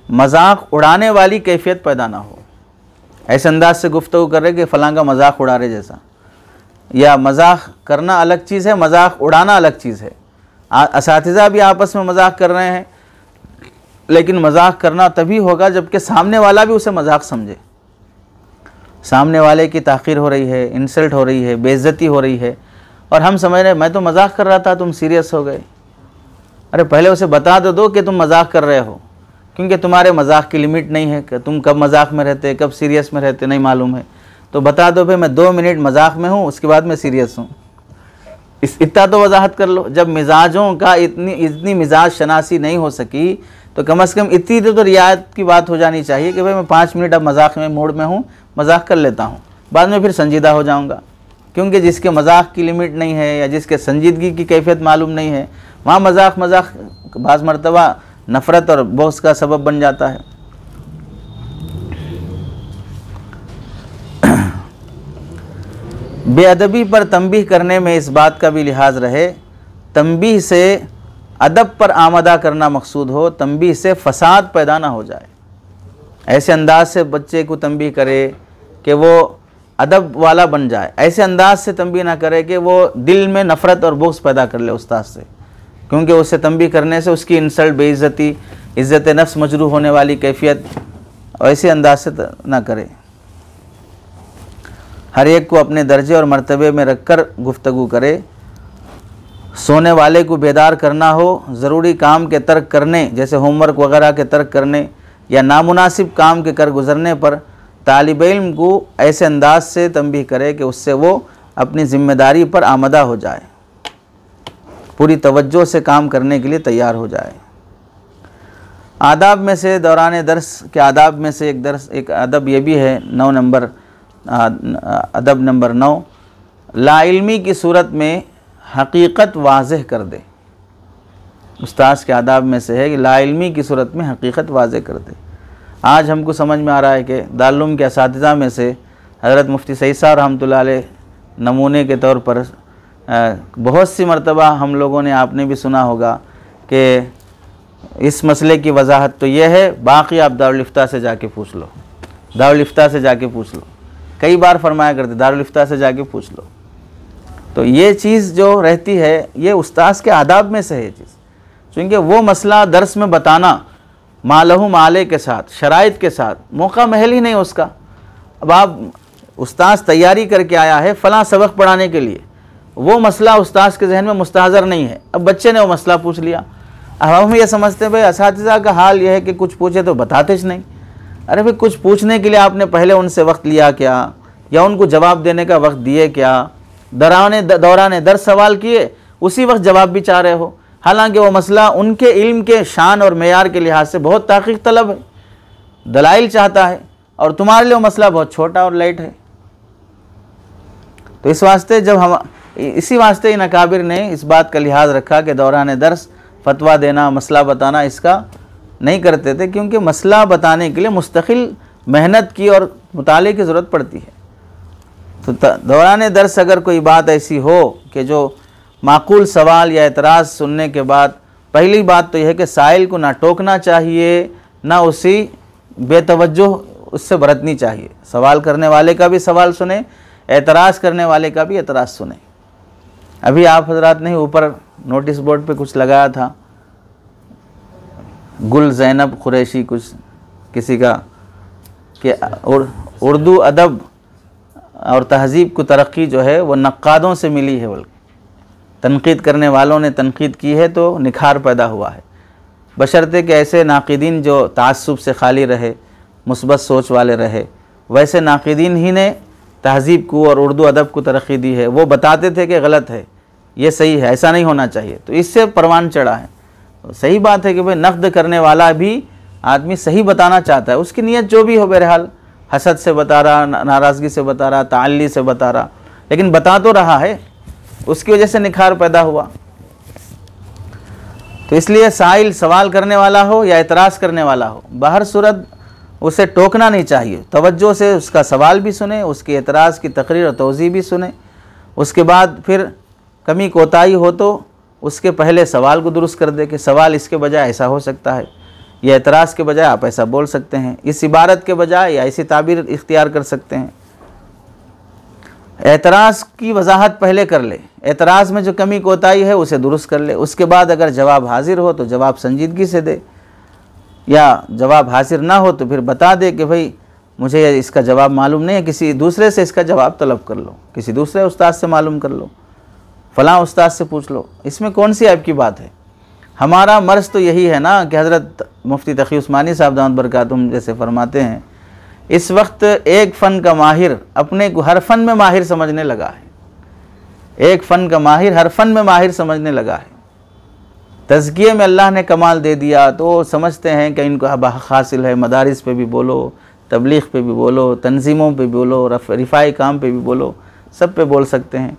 मजाक उड़ाने वाली कैफियत पैदा ना हो। ऐसे अंदाज से गुफ्तगू कर रहे कि फ़लाँ का मजाक उड़ा रहे जैसा, या मजाक करना अलग चीज़ है, मजाक उड़ाना अलग चीज़ है। असातिज़ा भी आपस में मजाक कर रहे हैं, लेकिन मजाक करना तभी होगा जबकि सामने वाला भी उसे मजाक समझे। सामने वाले की ताख़ीर हो रही है, इंसल्ट हो रही है, बेइज्जती हो रही है, और हम समझ रहे मैं तो मजाक कर रहा था, तुम सीरियस हो गए। अरे पहले उसे बता दो कि तुम मजाक कर रहे हो, क्योंकि तुम्हारे मजाक की लिमिट नहीं है कि तुम कब मजाक में रहते, कब सीरियस में रहते, नहीं मालूम है। तो बता दो भाई मैं 2 मिनट मजाक में हूँ, उसके बाद मैं सीरियस हूँ। इतना तो वजाहत कर लो। जब मिजाजों का इतनी मिजाज शनासी नहीं हो सकी, तो कम से कम इतनी तो रियायत की बात हो जानी चाहिए कि भाई मैं 5 मिनट अब मजाक में मूड में हूँ, मजाक कर लेता हूँ, बाद में फिर संजीदा हो जाऊँगा। क्योंकि जिसके मजाक की लिमिट नहीं है या जिसके संजीदगी की कैफियत मालूम नहीं है, वहाँ मजाक बाज़ मरतबा नफ़रत और बग़्ज़ का सबब बन जाता है। बेअदबी पर तंबीह करने में इस बात का भी लिहाज रहे, तंबीह से अदब पर आमदा करना मकसूद हो, तंबीह से फ़साद पैदा ना हो जाए। ऐसे अंदाज से बच्चे को तंबीह करे कि वो अदब वाला बन जाए, ऐसे अंदाज से तंबीह ना करे कि वो दिल में नफ़रत और बुग़्ज़ पैदा कर ले उस्ताद से, क्योंकि उससे तंबीह करने से उसकी इंसल्ट, बेइज्जती, इज़्ज़त नफ्स मजरूह होने वाली कैफियत ऐसे अंदाज से ना करे। हर एक को अपने दर्जे और मर्तबे में रख कर गुफ्तगू करे। सोने वाले को बेदार करना हो, ज़रूरी काम के तर्क करने, जैसे होमवर्क वगैरह के तर्क करने या नामुनासिब काम के कर गुज़रने पर तालिब इल्म को ऐसे अंदाज से तंबीह करे कि उससे वो अपनी ज़िम्मेदारी पर आमदा हो जाए, पूरी तवज्जो से काम करने के लिए तैयार हो जाए। आदाब में से, दौरान दर्स के आदाब में से एक अदब ये भी है, 9 नंबर अदब नंबर 9, लाइल्मी की सूरत में हकीकत वाज़ेह कर दे। उस्ताद के आदाब में से है कि लाइल्मी की सूरत में हकीकत वाज़ेह कर दे। आज हमको समझ में आ रहा है कि दारुल के असातिज़ा में से हज़रत मुफ्ती सईद साहब रहमतुल्लाह अलैह नमूने के तौर पर बहुत सी मरतबा हम लोगों ने, आपने भी सुना होगा कि इस मसले की वजाहत तो यह है, बाकी आप दारुल इफ्ता से जाके पूछ लो, दारुल इफ्ता से जाके पूछ लो। कई बार फरमाया करते दारुल इफ्ता से जाके पूछ लो। तो ये चीज़ जो रहती है, ये उस्ताद के आदाब में से है चीज़। क्योंकि वो मसला दर्स में बताना मालहू माले के साथ, शराइत के साथ, मौका महल ही नहीं उसका। अब आप उस्ताद तैयारी करके आया है फ़लाँ सबक पढ़ाने के लिए, वो मसला उस्ताद के जहन में मुस्तहज़र नहीं है, अब बच्चे ने वो मसला पूछ लिया। अब हम ये समझते हैं भाई असातिज़ा का हाल ये है कि कुछ पूछे तो बताते ज नहीं। अरे भाई कुछ पूछने के लिए आपने पहले उनसे वक्त लिया क्या, या उनको जवाब देने का वक्त दिए क्या? दौरान दर सवाल किए, उसी वक्त जवाब भी चाह रहे हो, हालांकि वो मसला उनके इल्म के शान और मेयार के लिहाज से बहुत तहक़ीक़ तलब है, दलाइल चाहता है, और तुम्हारे लिए वो मसला बहुत छोटा और लाइट है। तो इस वास्ते इसी वास्ते इन अकाबिर ने इस बात का लिहाज रखा कि दौरान दर्स फतवा देना, मसला बताना इसका नहीं करते थे, क्योंकि मसला बताने के लिए मुस्तकिल मेहनत की और मुताले की ज़रूरत पड़ती है। तो दौरान दर्स अगर कोई बात ऐसी हो कि जो माकूल सवाल या एतराज़ सुनने के बाद, पहली बात तो यह है कि साइल को ना टोकना चाहिए, ना उसी बेतवज्जो उससे बरतनी चाहिए। सवाल करने वाले का भी सवाल सुने, एतराज़ करने वाले का भी एतराज़ सुने। अभी आप हजरात ने ऊपर नोटिस बोर्ड पे कुछ लगाया था, गुल ज़ैनब कुरैशी कुछ किसी का, कि उर्दू अदब और तहज़ीब को तरक्की जो है वो नक्कादों से मिली है, बल्कि तनकीद करने वालों ने तनकीद की है तो निखार पैदा हुआ है। बशर्ते कि ऐसे नाक़िदीन जो तासुब से खाली रहे, मुस्बत सोच वाले रहे, वैसे नाक़िदीन ही ने तहज़ीब को और उर्दू अदब को तरक्की दी है। वो बताते थे कि गलत है, ये सही है, ऐसा नहीं होना चाहिए, तो इससे परवान चढ़ा है। तो सही बात है कि भाई नक़्द करने वाला भी आदमी सही बताना चाहता है, उसकी नीयत जो भी हो, बहरहाल हसद से बता रहा, नाराज़गी से बता रहा, ताल्ली से बता रहा, लेकिन बता तो रहा है, उसकी वजह से निखार पैदा हुआ। तो इसलिए साइल सवाल करने वाला हो या एतराज़ करने वाला हो, बाहर सूरत उसे टोकना नहीं चाहिए, तवज्जो से उसका सवाल भी सुने, उसके एतराज़ की तकरीर और तौज़ी भी सुने, उसके बाद फिर कमी कोताही हो तो उसके पहले सवाल को दुरुस्त कर दे कि सवाल इसके बजाय ऐसा हो सकता है, या एतराज़ के बजाय आप ऐसा बोल सकते हैं, इस इबारत के बजाय या ऐसी ताबीर इख्तियार कर सकते हैं। एतराज़ की वजाहत पहले कर ले, एतराज़ में जो कमी कोताही है उसे दुरुस्त कर ले, उसके बाद अगर जवाब हाजिर हो तो जवाब संजीदगी से दे, या जवाब हाजिर ना हो तो फिर बता दे कि भाई मुझे इसका जवाब मालूम नहीं है, किसी दूसरे से इसका जवाब तलब कर लो, किसी दूसरे उस्ताद से मालूम कर लो, फ़लाँ उस्ताद से पूछ लो। इसमें कौन सी ऐब की बात है? हमारा मर्ज़ तो यही है ना कि हज़रत मुफ्ती तक़ी उस्मानी साहब दामत बरकातुहुम जैसे फरमाते हैं, इस वक्त एक फ़न का माहिर अपने को हर फ़न में माहिर समझने लगा है। एक फ़न का माहिर हर फ़न में माहिर समझने लगा है। तज़किये में अल्लाह ने कमाल दे दिया तो समझते हैं कि इनको हक़ हासिल है, मदारिस पे भी बोलो, तबलीग़ पे भी बोलो, तंजीमों पे भी बोलो, रिफ़ाई काम पे भी बोलो, सब पे बोल सकते हैं।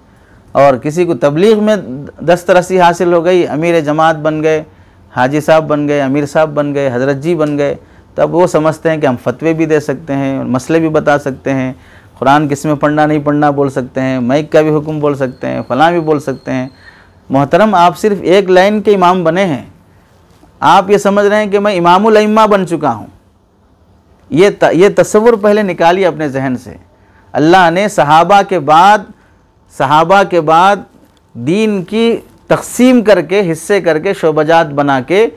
और किसी को तबलीग़ में दस्तरसी हासिल हो गई, अमीर जमात बन गए, हाजी साहब बन गए, अमीर साहब बन गए, हज़रत जी बन गए, तब वो समझते हैं कि हम फतवे भी दे सकते हैं, मसले भी बता सकते हैं, कुरान किस में पढ़ना नहीं पढ़ना बोल सकते हैं, माइक का भी हुक्म बोल सकते हैं, फ़लाँ भी बोल सकते हैं। मोहतरम, आप सिर्फ़ एक लाइन के इमाम बने हैं, आप ये समझ रहे हैं कि मैं इमामुल अइम्मा बन चुका हूँ। ये तस्वुर पहले निकालिए अपने जहन से। अल्लाह ने सहाबा के बाद दीन की तकसीम करके, हिस्से करके, शोबजात बना के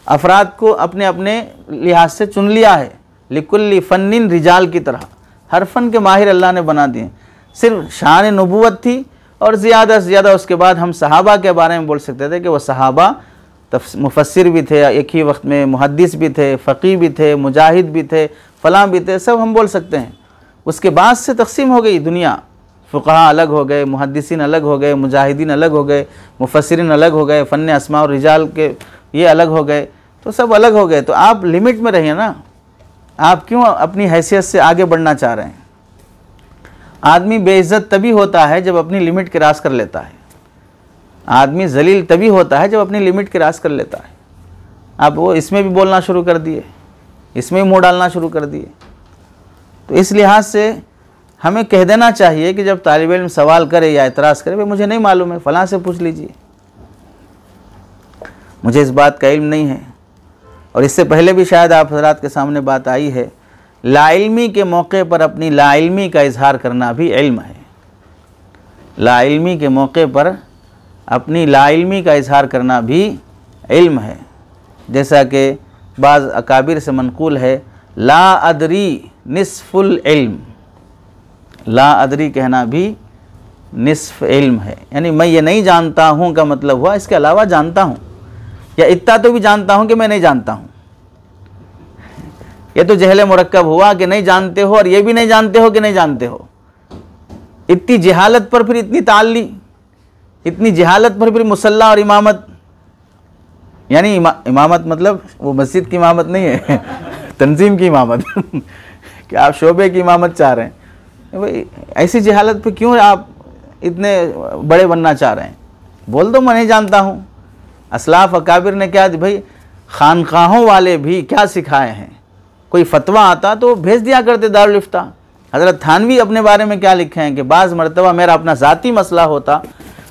अफराद को अपने अपने लिहाज से चुन लिया है। लिकुल्ली फ़न्निन रिजाल की तरह हर फ़न के माहिर अल्लाह ने बना दिए। सिर्फ शान नबूवत थी, और ज़्यादा से ज़्यादा उसके बाद हम सहाबा के बारे में बोल सकते थे कि वह सहाबा मुफस्सिर भी थे, एक ही वक्त में मुहद्दिस भी थे, फ़क़ीह भी थे, मुजाहिद भी थे, फ़लाँ भी थे, सब हम बोल सकते हैं। उसके बाद से तकसीम हो गई दुनिया, फ़ुक़हा अलग हो गए, मुहद्दिसीन अलग हो गए, मुजाहिदीन अलग हो गए, मुफस्सिरीन अलग हो गए, फ़न अस्मा और रिजाल के ये अलग हो गए, तो सब अलग हो गए। तो आप लिमिट में रहिए ना, आप क्यों अपनी हैसियत से आगे बढ़ना चाह रहे हैं? आदमी बेइज्जत तभी होता है जब अपनी लिमिट क्रॉस कर लेता है। आदमी जलील तभी होता है जब अपनी लिमिट क्रॉस कर लेता है। आप वो इसमें भी बोलना शुरू कर दिए, इसमें भी मुँह डालना शुरू कर दिए। तो इस लिहाज से हमें कह देना चाहिए कि जब तालिब इल्म सवाल करे या एतराज़ करे, भाई मुझे नहीं मालूम है, फ़लाँ से पूछ लीजिए, मुझे इस बात का इल्म नहीं है। और इससे पहले भी शायद आप हज़रात के सामने बात आई है, लाइल्मी के मौके पर अपनी लाइल्मी का इजहार करना भी इल्म है। लाइल्मी के मौके पर अपनी लाइल्मी का इजहार करना भी इल्म है। जैसा कि बाज़ अकाबिर से मनकूल है, ला अदरी निस्फुल इल्म, ला अदरी कहना भी निस्फ इल्म है, यानी मैं ये नहीं जानता हूँ का मतलब हुआ इसके अलावा जानता हूँ, या इतना तो भी जानता हूँ कि मैं नहीं जानता हूँ। ये तो जहले मुरक्कब हुआ कि नहीं जानते हो और ये भी नहीं जानते हो कि नहीं जानते हो। इतनी जहालत पर फिर इतनी ताल्ली, इतनी जहालत पर फिर मुसल्ला और इमामत, यानी इमामत मतलब वो मस्जिद की इमामत नहीं है तंजीम की इमामत कि आप शोबे की इमामत चाह रहे हैं। भाई ऐसी जहालत पे क्यों आप इतने बड़े बनना चाह रहे हैं? बोल दो मैं नहीं जानता हूँ। असलाफ अकाबिर ने क्या भाई, खानकाहों वाले भी क्या सिखाए हैं, कोई फतवा आता तो भेज दिया करते दारुल इफ्ता। हज़रत थानवी अपने बारे में क्या लिखे हैं कि बाज़ मरतबा मेरा अपना ज़ाती मसला होता,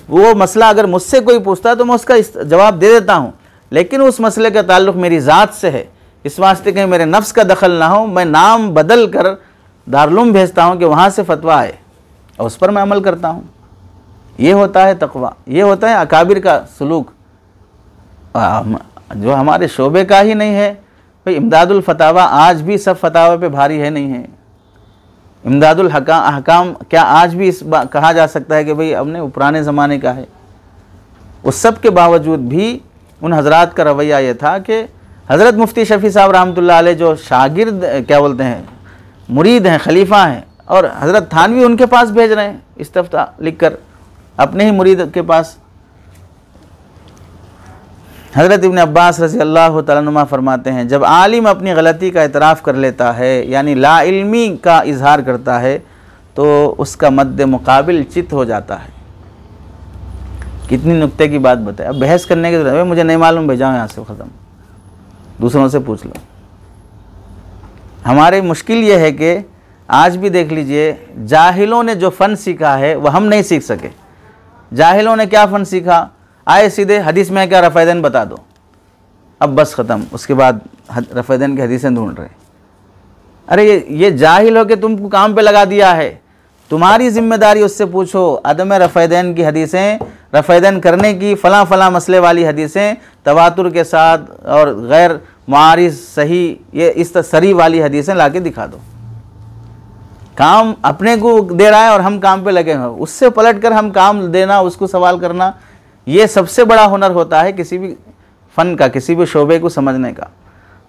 वो मसला अगर मुझसे कोई पूछता तो मैं उसका जवाब दे देता हूँ, लेकिन उस मसले का ताल्लुक़ मेरी ज़ात से है, इस वास्ते कहीं मेरे नफ्स का दखल ना हो, मैं नाम बदल कर दारुल भेजता हूँ कि वहाँ से फतवा आए और उस पर मैं अमल करता हूँ। ये होता है तक़वा, ये होता है अकाबिर का सलूक, जो हमारे शोबे का ही नहीं है। भाई इमदादुल फतावा आज भी सब फतावा पे भारी है नहीं है? इमदादुल अहकाम क्या आज भी कहा जा सकता है कि भाई अब नहीं, पुराने ज़माने का है? उस सब के बावजूद भी उन हजरात का रवैया ये था कि हज़रत मुफ्ती शफ़ी साहब रहमतुल्लाह अलैह जो शागिर्द क्या बोलते हैं, मुरीद हैं, खलीफा हैं, और हज़रत थानवी उनके पास भेज रहे हैं इस्तफ्ता लिख कर अपने ही मुरीद के पास। हज़रत इब्न अब्बास रज़ी अल्लाह तआला अन्हुमा फरमाते हैं, जब आलिम अपनी गलती का इतराफ़ कर लेता है, यानी ला इल्मी का इजहार करता है, तो उसका मद्दे मुकाबिल चित हो जाता है। कितनी नुक्ते की बात बताए। अब बहस करने की जरूरत है, मुझे नहीं मालूम, भेजाओ यहाँ से, ख़त्म, दूसरों से पूछ लो। हमारी मुश्किल ये है कि आज भी देख लीजिए, जाहिलों ने जो फ़न सीखा है वह हम नहीं सीख सके। जाहिलों ने क्या फ़न सीखा, आए सीधे हदीस में क्या रफ़ैदैन बता दो, अब बस ख़त्म, उसके बाद रफ़ैदैन की हदीसें ढूंढ रहे। अरे ये जाहिल हो के तुमको काम पे लगा दिया है, तुम्हारी जिम्मेदारी उससे पूछो। अदम रफ़ैदैन की हदीसें, रफ़ैदैन करने की फ़लाँ फ़लाँ मसले वाली हदीसें तवातुर के साथ और गैर मुआरिज़ सही, ये इस सरी वाली हदीसें ला के दिखा दो। काम अपने को दे रहा है और हम काम पे लगे हैं, उससे पलट कर हम काम देना, उसको सवाल करना, ये सबसे बड़ा हुनर होता है किसी भी फ़न का, किसी भी शोबे को समझने का।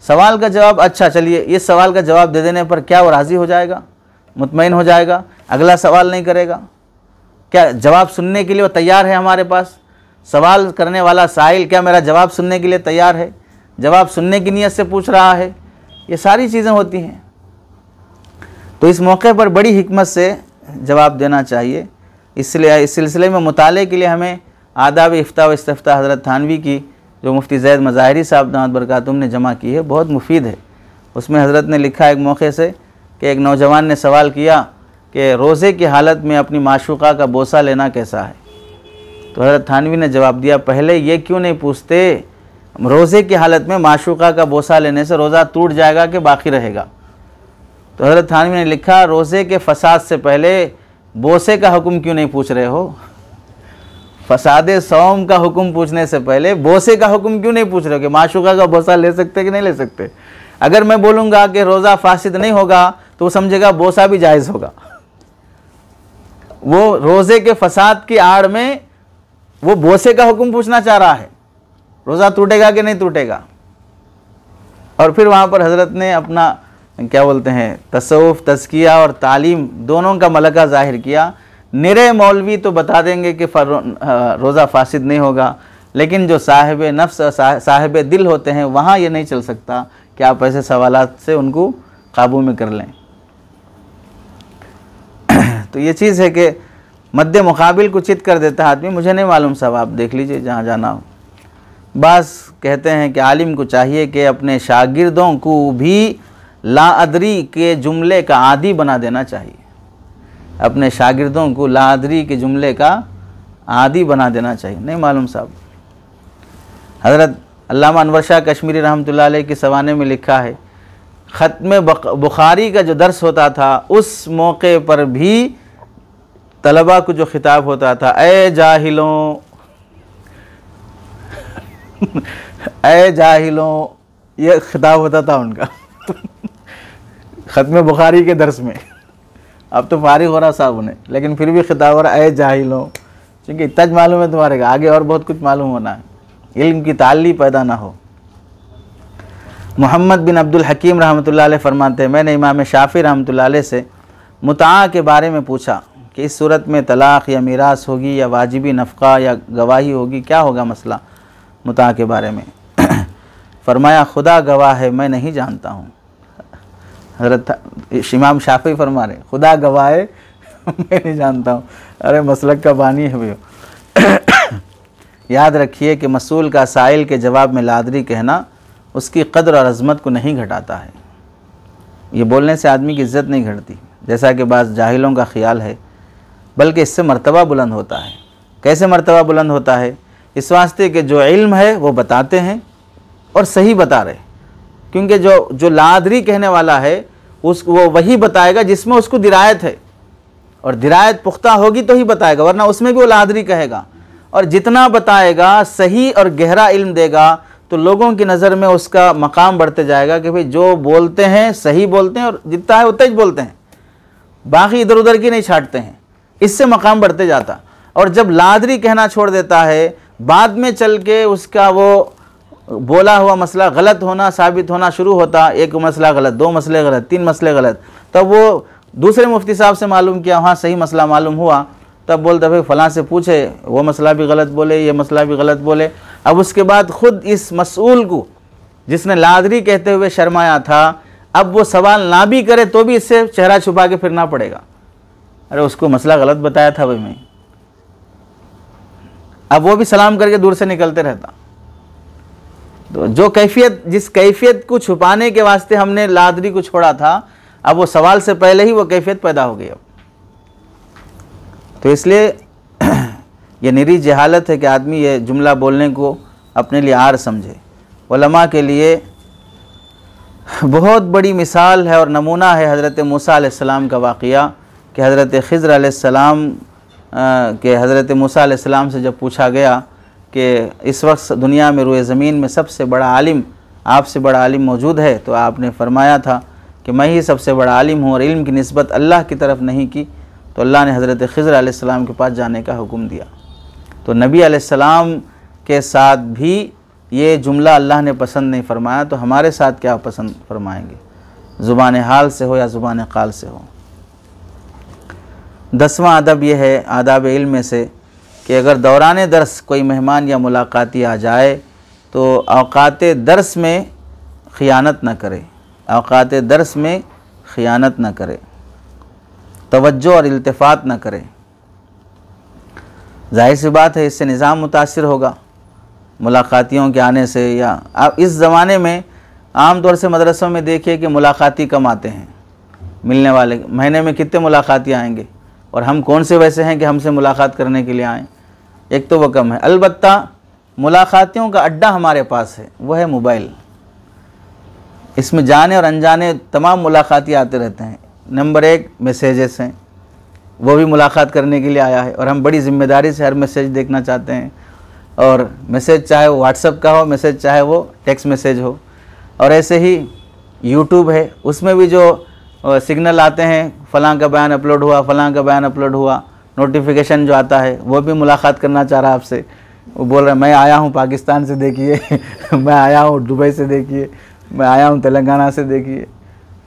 सवाल का जवाब, अच्छा चलिए इस सवाल का जवाब दे देने पर क्या वो राज़ी हो जाएगा, मुतमईन हो जाएगा, अगला सवाल नहीं करेगा? क्या जवाब सुनने के लिए वो तैयार है? हमारे पास सवाल करने वाला साहिल क्या मेरा जवाब सुनने के लिए तैयार है, जवाब सुनने की नीयत से पूछ रहा है? ये सारी चीज़ें होती हैं। तो इस मौके पर बड़ी हिकमत से जवाब देना चाहिए। इसलिए इस सिलसिले में मुताले के लिए हमें आदाब इफ्ता व इस्तफ्ता हज़रत थानवी की जो मुफ्ती ज़ैद मज़ाहिरी साहब दामत बरकातुहूम ने जमा की है, बहुत मुफीद है। उसमें हज़रत ने लिखा एक मौके से कि एक नौजवान ने सवाल किया कि रोज़े की हालत में अपनी माशूक़ा का बोसा लेना कैसा है? तो हज़रत थानवी ने जवाब दिया, पहले ये क्यों नहीं पूछते रोज़े की हालत में माशूक़ा का बोसा लेने से रोज़ा टूट जाएगा कि बाकी रहेगा? तो हज़रत थानवी ने लिखा, रोज़े के फसाद से पहले बोसे का हुक्म क्यों नहीं पूछ रहे हो? फसादे सौम का हुक्म पूछने से पहले बोसे का हुक्म क्यों नहीं पूछ रहे हो कि माशूक़ा का बोसा ले सकते कि नहीं ले सकते? अगर मैं बोलूँगा कि रोज़ा फासिद नहीं होगा तो वो समझेगा बोसा भी जायज़ होगा। वो रोज़े के फसाद की आड़ में वो बोसे का हुक्म पूछना चाह रहा है, रोज़ा टूटेगा कि नहीं टूटेगा। और फिर वहाँ पर हज़रत ने अपना क्या बोलते हैं, तसव्वुफ़, तज़किया और तालीम दोनों का मलका ज़ाहिर किया। निरे मौलवी तो बता देंगे कि रोज़ा फासिद नहीं होगा, लेकिन जो साहिब नफ्स, साहिब दिल होते हैं, वहाँ ये नहीं चल सकता कि आप ऐसे सवालात से उनको काबू में कर लें। तो ये चीज़ है कि मद्दे मुकाबिल को चित कर देता है आदमी, मुझे नहीं मालूम साहब, आप देख लीजिए जहाँ जाना हो। बास कहते हैं कि आलिम को चाहिए कि अपने शागिर्दों को भी लाअदरी के जुमले का आदी बना देना चाहिए। अपने शागिर्दों को लाअदरी के जुमले का आदी बना देना चाहिए। नहीं मालूम साहब। हज़रत अल्लामा अनवर शाह कश्मीरी रहमतुल्लाह अलैह के सवाने में लिखा है, ख़त्म बुखारी का जो दर्स होता था उस मौके पर भी तलबा को जो खिताब होता था, ए जाहिलों ऐ जाहिलों, ये खिताब होता था उनका ख़त्म बुखारी के दर्स में। अब तो फारिग हो रहा साहब उन्हें, लेकिन फिर भी खिताब हो रहा ऐ जाहिलों, क्योंकि इतना ज मालूम है तुम्हारे का, आगे और बहुत कुछ मालूम होना है, इल्म की ताल्ली पैदा ना हो। मोहम्मद बिन अब्दुल हकीम रहमतुल्लाह अलैह फरमाते हैं, मैंने इमाम शाफ़ी रहमतुल्लाह अलैह से मुताआ के बारे में पूछा कि इस सूरत में तलाक़ या मीरास होगी या वाजिबी नफ़क़ा या गवाही होगी, क्या होगा मसला मुताआ के बारे में। फरमाया खुदा गवाह है मैं नहीं जानता हूँ। हज़रत इमाम शाफ़ी फरमा रहे खुदा गवाह है मैं नहीं जानता हूँ। अरे मसलक का बानी है भैया। याद रखिए कि मसूल का साइल के जवाब में लादरी कहना उसकी कद्र और अज़मत को नहीं घटाता है। ये बोलने से आदमी की इज़्ज़त नहीं घटती जैसा कि बाज़ जाहिलों का ख्याल है, बल्कि इससे मर्तबा बुलंद होता है। कैसे मर्तबा बुलंद होता है? इस वास्ते कि जो इल्म है वो बताते हैं और सही बता रहे, क्योंकि जो लादरी कहने वाला है वो वही बताएगा जिसमें उसको दिरायत है, और दिरायत पुख्ता होगी तो ही बताएगा, वरना उसमें भी वो लादरी कहेगा। और जितना बताएगा सही और गहरा इल्म देगा तो लोगों की नज़र में उसका मकाम बढ़ते जाएगा कि भाई जो बोलते हैं सही बोलते हैं और जितना है उतना ही बोलते हैं, बाकी इधर उधर की नहीं छाटते हैं, इससे मकाम बढ़ते जाता। और जब लादरी कहना छोड़ देता है, बाद में चल के उसका वो बोला हुआ मसला गलत होना साबित होना शुरू होता, एक मसला गलत, दो मसले गलत, तीन मसले गलत, तब वो दूसरे मुफ्ती साहब से मालूम किया, वहाँ सही मसला मालूम हुआ, तब बोलते भाई फ़लाँ से पूछे, वो मसला भी गलत बोले, ये मसला भी गलत बोले। अब उसके बाद ख़ुद इस मसऊल को जिसने लादरी कहते हुए शर्माया था, अब वो सवाल ना भी करे तो भी इससे चेहरा छुपा के फिरना पड़ेगा, अरे उसको मसला गलत बताया था भाई मैं। अब वो भी सलाम करके दूर से निकलते रहता। तो जो कैफियत, जिस कैफियत को छुपाने के वास्ते हमने लादरी को छोड़ा था, अब वो सवाल से पहले ही वो कैफियत पैदा हो गई। अब तो इसलिए ये निरी जहालत है कि आदमी ये जुमला बोलने को अपने लिए आर समझे। उलमा के लिए बहुत बड़ी मिसाल है और नमूना है हज़रत मूसा अलैहिस्सलाम का वाक़या कि हज़रत खिज़र अलैहिस्सलाम के हज़रत मूसा अलैहिस्सलाम से जब पूछा गया कि इस वक्त दुनिया में रुए ज़मीन में सबसे बड़ा आलिम, आपसे बड़ा आलिम मौजूद है, तो आपने फरमाया था कि मैं ही सबसे बड़ा आलिम हूँ और इल्म की निस्बत अल्लाह की तरफ नहीं की, तो अल्लाह ने हज़रत खिज़र अलैहिस्सलाम के पास जाने का हुक्म दिया। तो नबी अलैहिस्सलाम के साथ भी ये जुमला अल्लाह ने पसंद नहीं फरमाया, तो हमारे साथ क्या पसंद फरमाएंगे, ज़ुबान हाल से हो या ज़ुबान क़ाल से हो। 10वां अदब यह है आदाब इल्म में से कि अगर दौरान दर्स कोई मेहमान या मुलाकाती आ जाए तो औक़ात दर्स में ख़ियानत न करे, औक़ात दर्स में ख़ियानत न करे, तवज्जो और इल्तिफ़ात न करे। जाहिर सी बात है इससे निज़ाम मुतासिर होगा मुलाकातियों के आने से। या अब इस ज़माने में आम तौर से मदरसों में देखिए कि मुलाकाती कम आते हैं, मिलने वाले महीने में कितने मुलाकाती आएंगे, और हम कौन से वैसे हैं कि हमसे मुलाकात करने के लिए आएँ, एक तो वह कम है। अलबत्ता मुलाकातियों का अड्डा हमारे पास है, वह है मोबाइल। इसमें जाने और अनजाने तमाम मुलाकाती आते रहते हैं। नंबर 1 मैसेजेस हैं, वो भी मुलाकात करने के लिए आया है, और हम बड़ी ज़िम्मेदारी से हर मैसेज देखना चाहते हैं, और मैसेज चाहे वो व्हाट्सएप का हो, मैसेज चाहे वो टेक्स्ट मैसेज हो। और ऐसे ही यूट्यूब है, उसमें भी जो सिग्नल आते हैं, फ़लाँ का बयान अपलोड हुआ, फ़लाँ का बयान अपलोड हुआ, नोटिफिकेशन जो आता है वो भी मुलाकात करना चाह रहा है आपसे। वो बोल रहा है मैं आया हूँ पाकिस्तान से देखिए मैं आया हूँ दुबई से देखिए, मैं आया हूँ तेलंगाना से देखिए,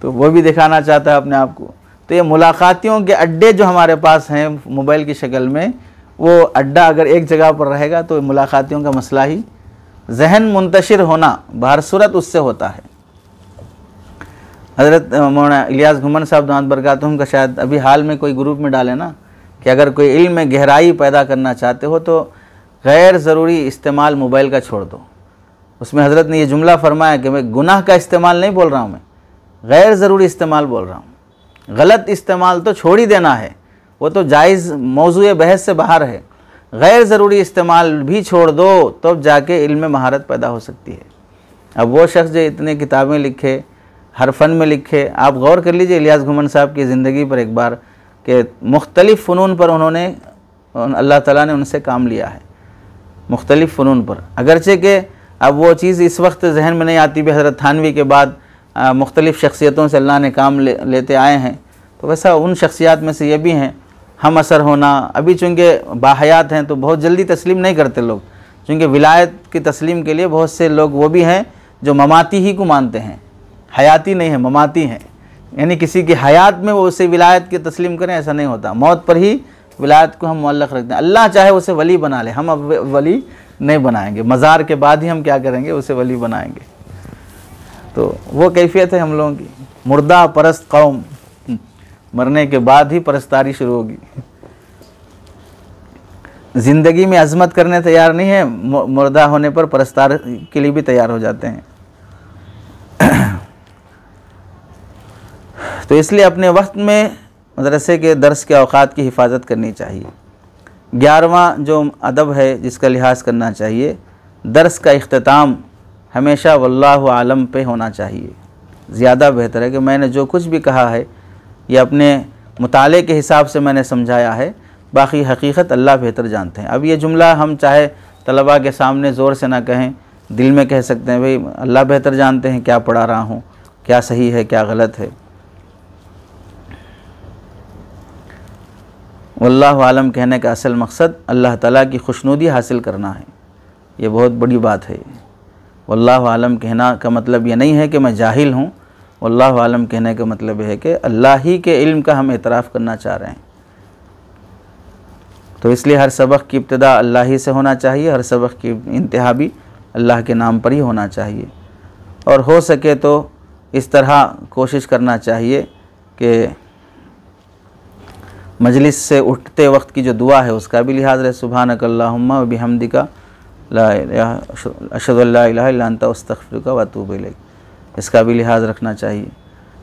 तो वो भी दिखाना चाहता है अपने आप को। तो ये मुलाकातियों के अड्डे जो हमारे पास हैं मोबाइल की शक्ल में, वो अड्डा अगर एक जगह पर रहेगा तो मुलाकातियों का मसला ही, जहन मुंतशिर होना बाहर सूरत उससे होता है। हज़रत मौलाना इलियास घुमन साहब दामत बरकातुहुम का शायद अभी हाल में कोई ग्रुप में डाले ना कि अगर कोई इल्म में गहराई पैदा करना चाहते हो तो गैर ज़रूरी इस्तेमाल मोबाइल का छोड़ दो। उसमें हज़रत ने ये जुमला फरमाया कि मैं गुनाह का इस्तेमाल नहीं बोल रहा हूँ, मैं गैर ज़रूरी इस्तेमाल बोल रहा हूँ। गलत इस्तेमाल तो छोड़ ही देना है, वो तो जायज़ मौज़ूए बहस से बाहर है। गैर ज़रूरी इस्तेमाल भी छोड़ दो तब जाके इल्म में महारत पैदा हो सकती है। अब वो शख्स जो इतने किताबें लिखे, हर फ़न में लिखे, आप गौर कर लीजिए इलियास घुमन साहब की ज़िंदगी पर एक बार कि मुख्तलिफ़ फ़नून पर उन्होंने, अल्लाह ताला ने उनसे काम लिया है, मुख्तलिफ़ फ़नून पर। अगरचे के अब वो चीज़ इस वक्त जहन में नहीं आती भी हज़रत थानवी के बाद मुख्तलिफ़ शख्सियतों से अल्लाह ने काम लेते आए हैं, तो वैसा उन शख्सियात में से ये भी हैं। हम असर होना, अभी चूँकि बाहयात हैं तो बहुत जल्दी तस्लीम नहीं करते लोग, चूँकि विलायत की तस्लीम के लिए बहुत से लोग वो भी हैं जो ममाती ही को मानते हैं, हयाती नहीं है, ममाती हैं, यानी किसी की हयात में वो उसे विलायत की तस्लीम करें, ऐसा नहीं होता। मौत पर ही विलायत को हम मुअल्लक़ रखते हैं। अल्लाह चाहे उसे वली बना ले, हम अब वली नहीं बनाएंगे, मज़ार के बाद ही हम क्या करेंगे, उसे वली बनाएंगे। तो वो कैफियत है हम लोगों की, मुर्दा परस्त कौम, मरने के बाद ही परस्तारी शुरू होगी। ज़िंदगी में अज़मत करने तैयार नहीं है, मुर्दा होने पर परस्तार के लिए भी तैयार हो जाते हैं। तो इसलिए अपने वक्त में मदरसे के दर्स के औकात की हिफाजत करनी चाहिए। 11वां जो अदब है जिसका लिहाज करना चाहिए, दर्स का इख्तिताम हमेशा वल्लाहु आलम पे होना चाहिए। ज़्यादा बेहतर है कि मैंने जो कुछ भी कहा है ये अपने मुताले के हिसाब से मैंने समझाया है, बाकी हकीकत अल्लाह बेहतर जानते हैं। अब ये जुमला हम चाहे तलबा के सामने ज़ोर से ना कहें, दिल में कह सकते हैं, भाई अल्लाह बेहतर जानते हैं क्या पढ़ा रहा हूँ, क्या सही है क्या गलत है। वल्लाहु आलम कहने का असल मकसद अल्लाह ताला की खुशनुदी हासिल करना है, ये बहुत बड़ी बात है। वल्लाहु आलम कहना का मतलब ये नहीं है कि मैं जाहिल हूँ, वल्लाहु आलम कहने का मतलब है कि अल्लाह ही के इल्म का हम एतराफ़ करना चाह रहे हैं। तो इसलिए हर सबक की इब्तिदा अल्लाह ही से होना चाहिए, हर सबक की इंतहा भी अल्लाह के नाम पर ही होना चाहिए। और हो सके तो इस तरह कोशिश करना चाहिए कि मजलिस से उठते वक्त की जो दुआ है उसका भी लिहाज रहे, सुब्हानक अल्लाहुम्मा व बिहम्दिका ला अशहदु अल्ला इलाहा इल्ला अंता अस्तगफिरुका व अतूबु इलैक, इसका भी लिहाज रखना चाहिए।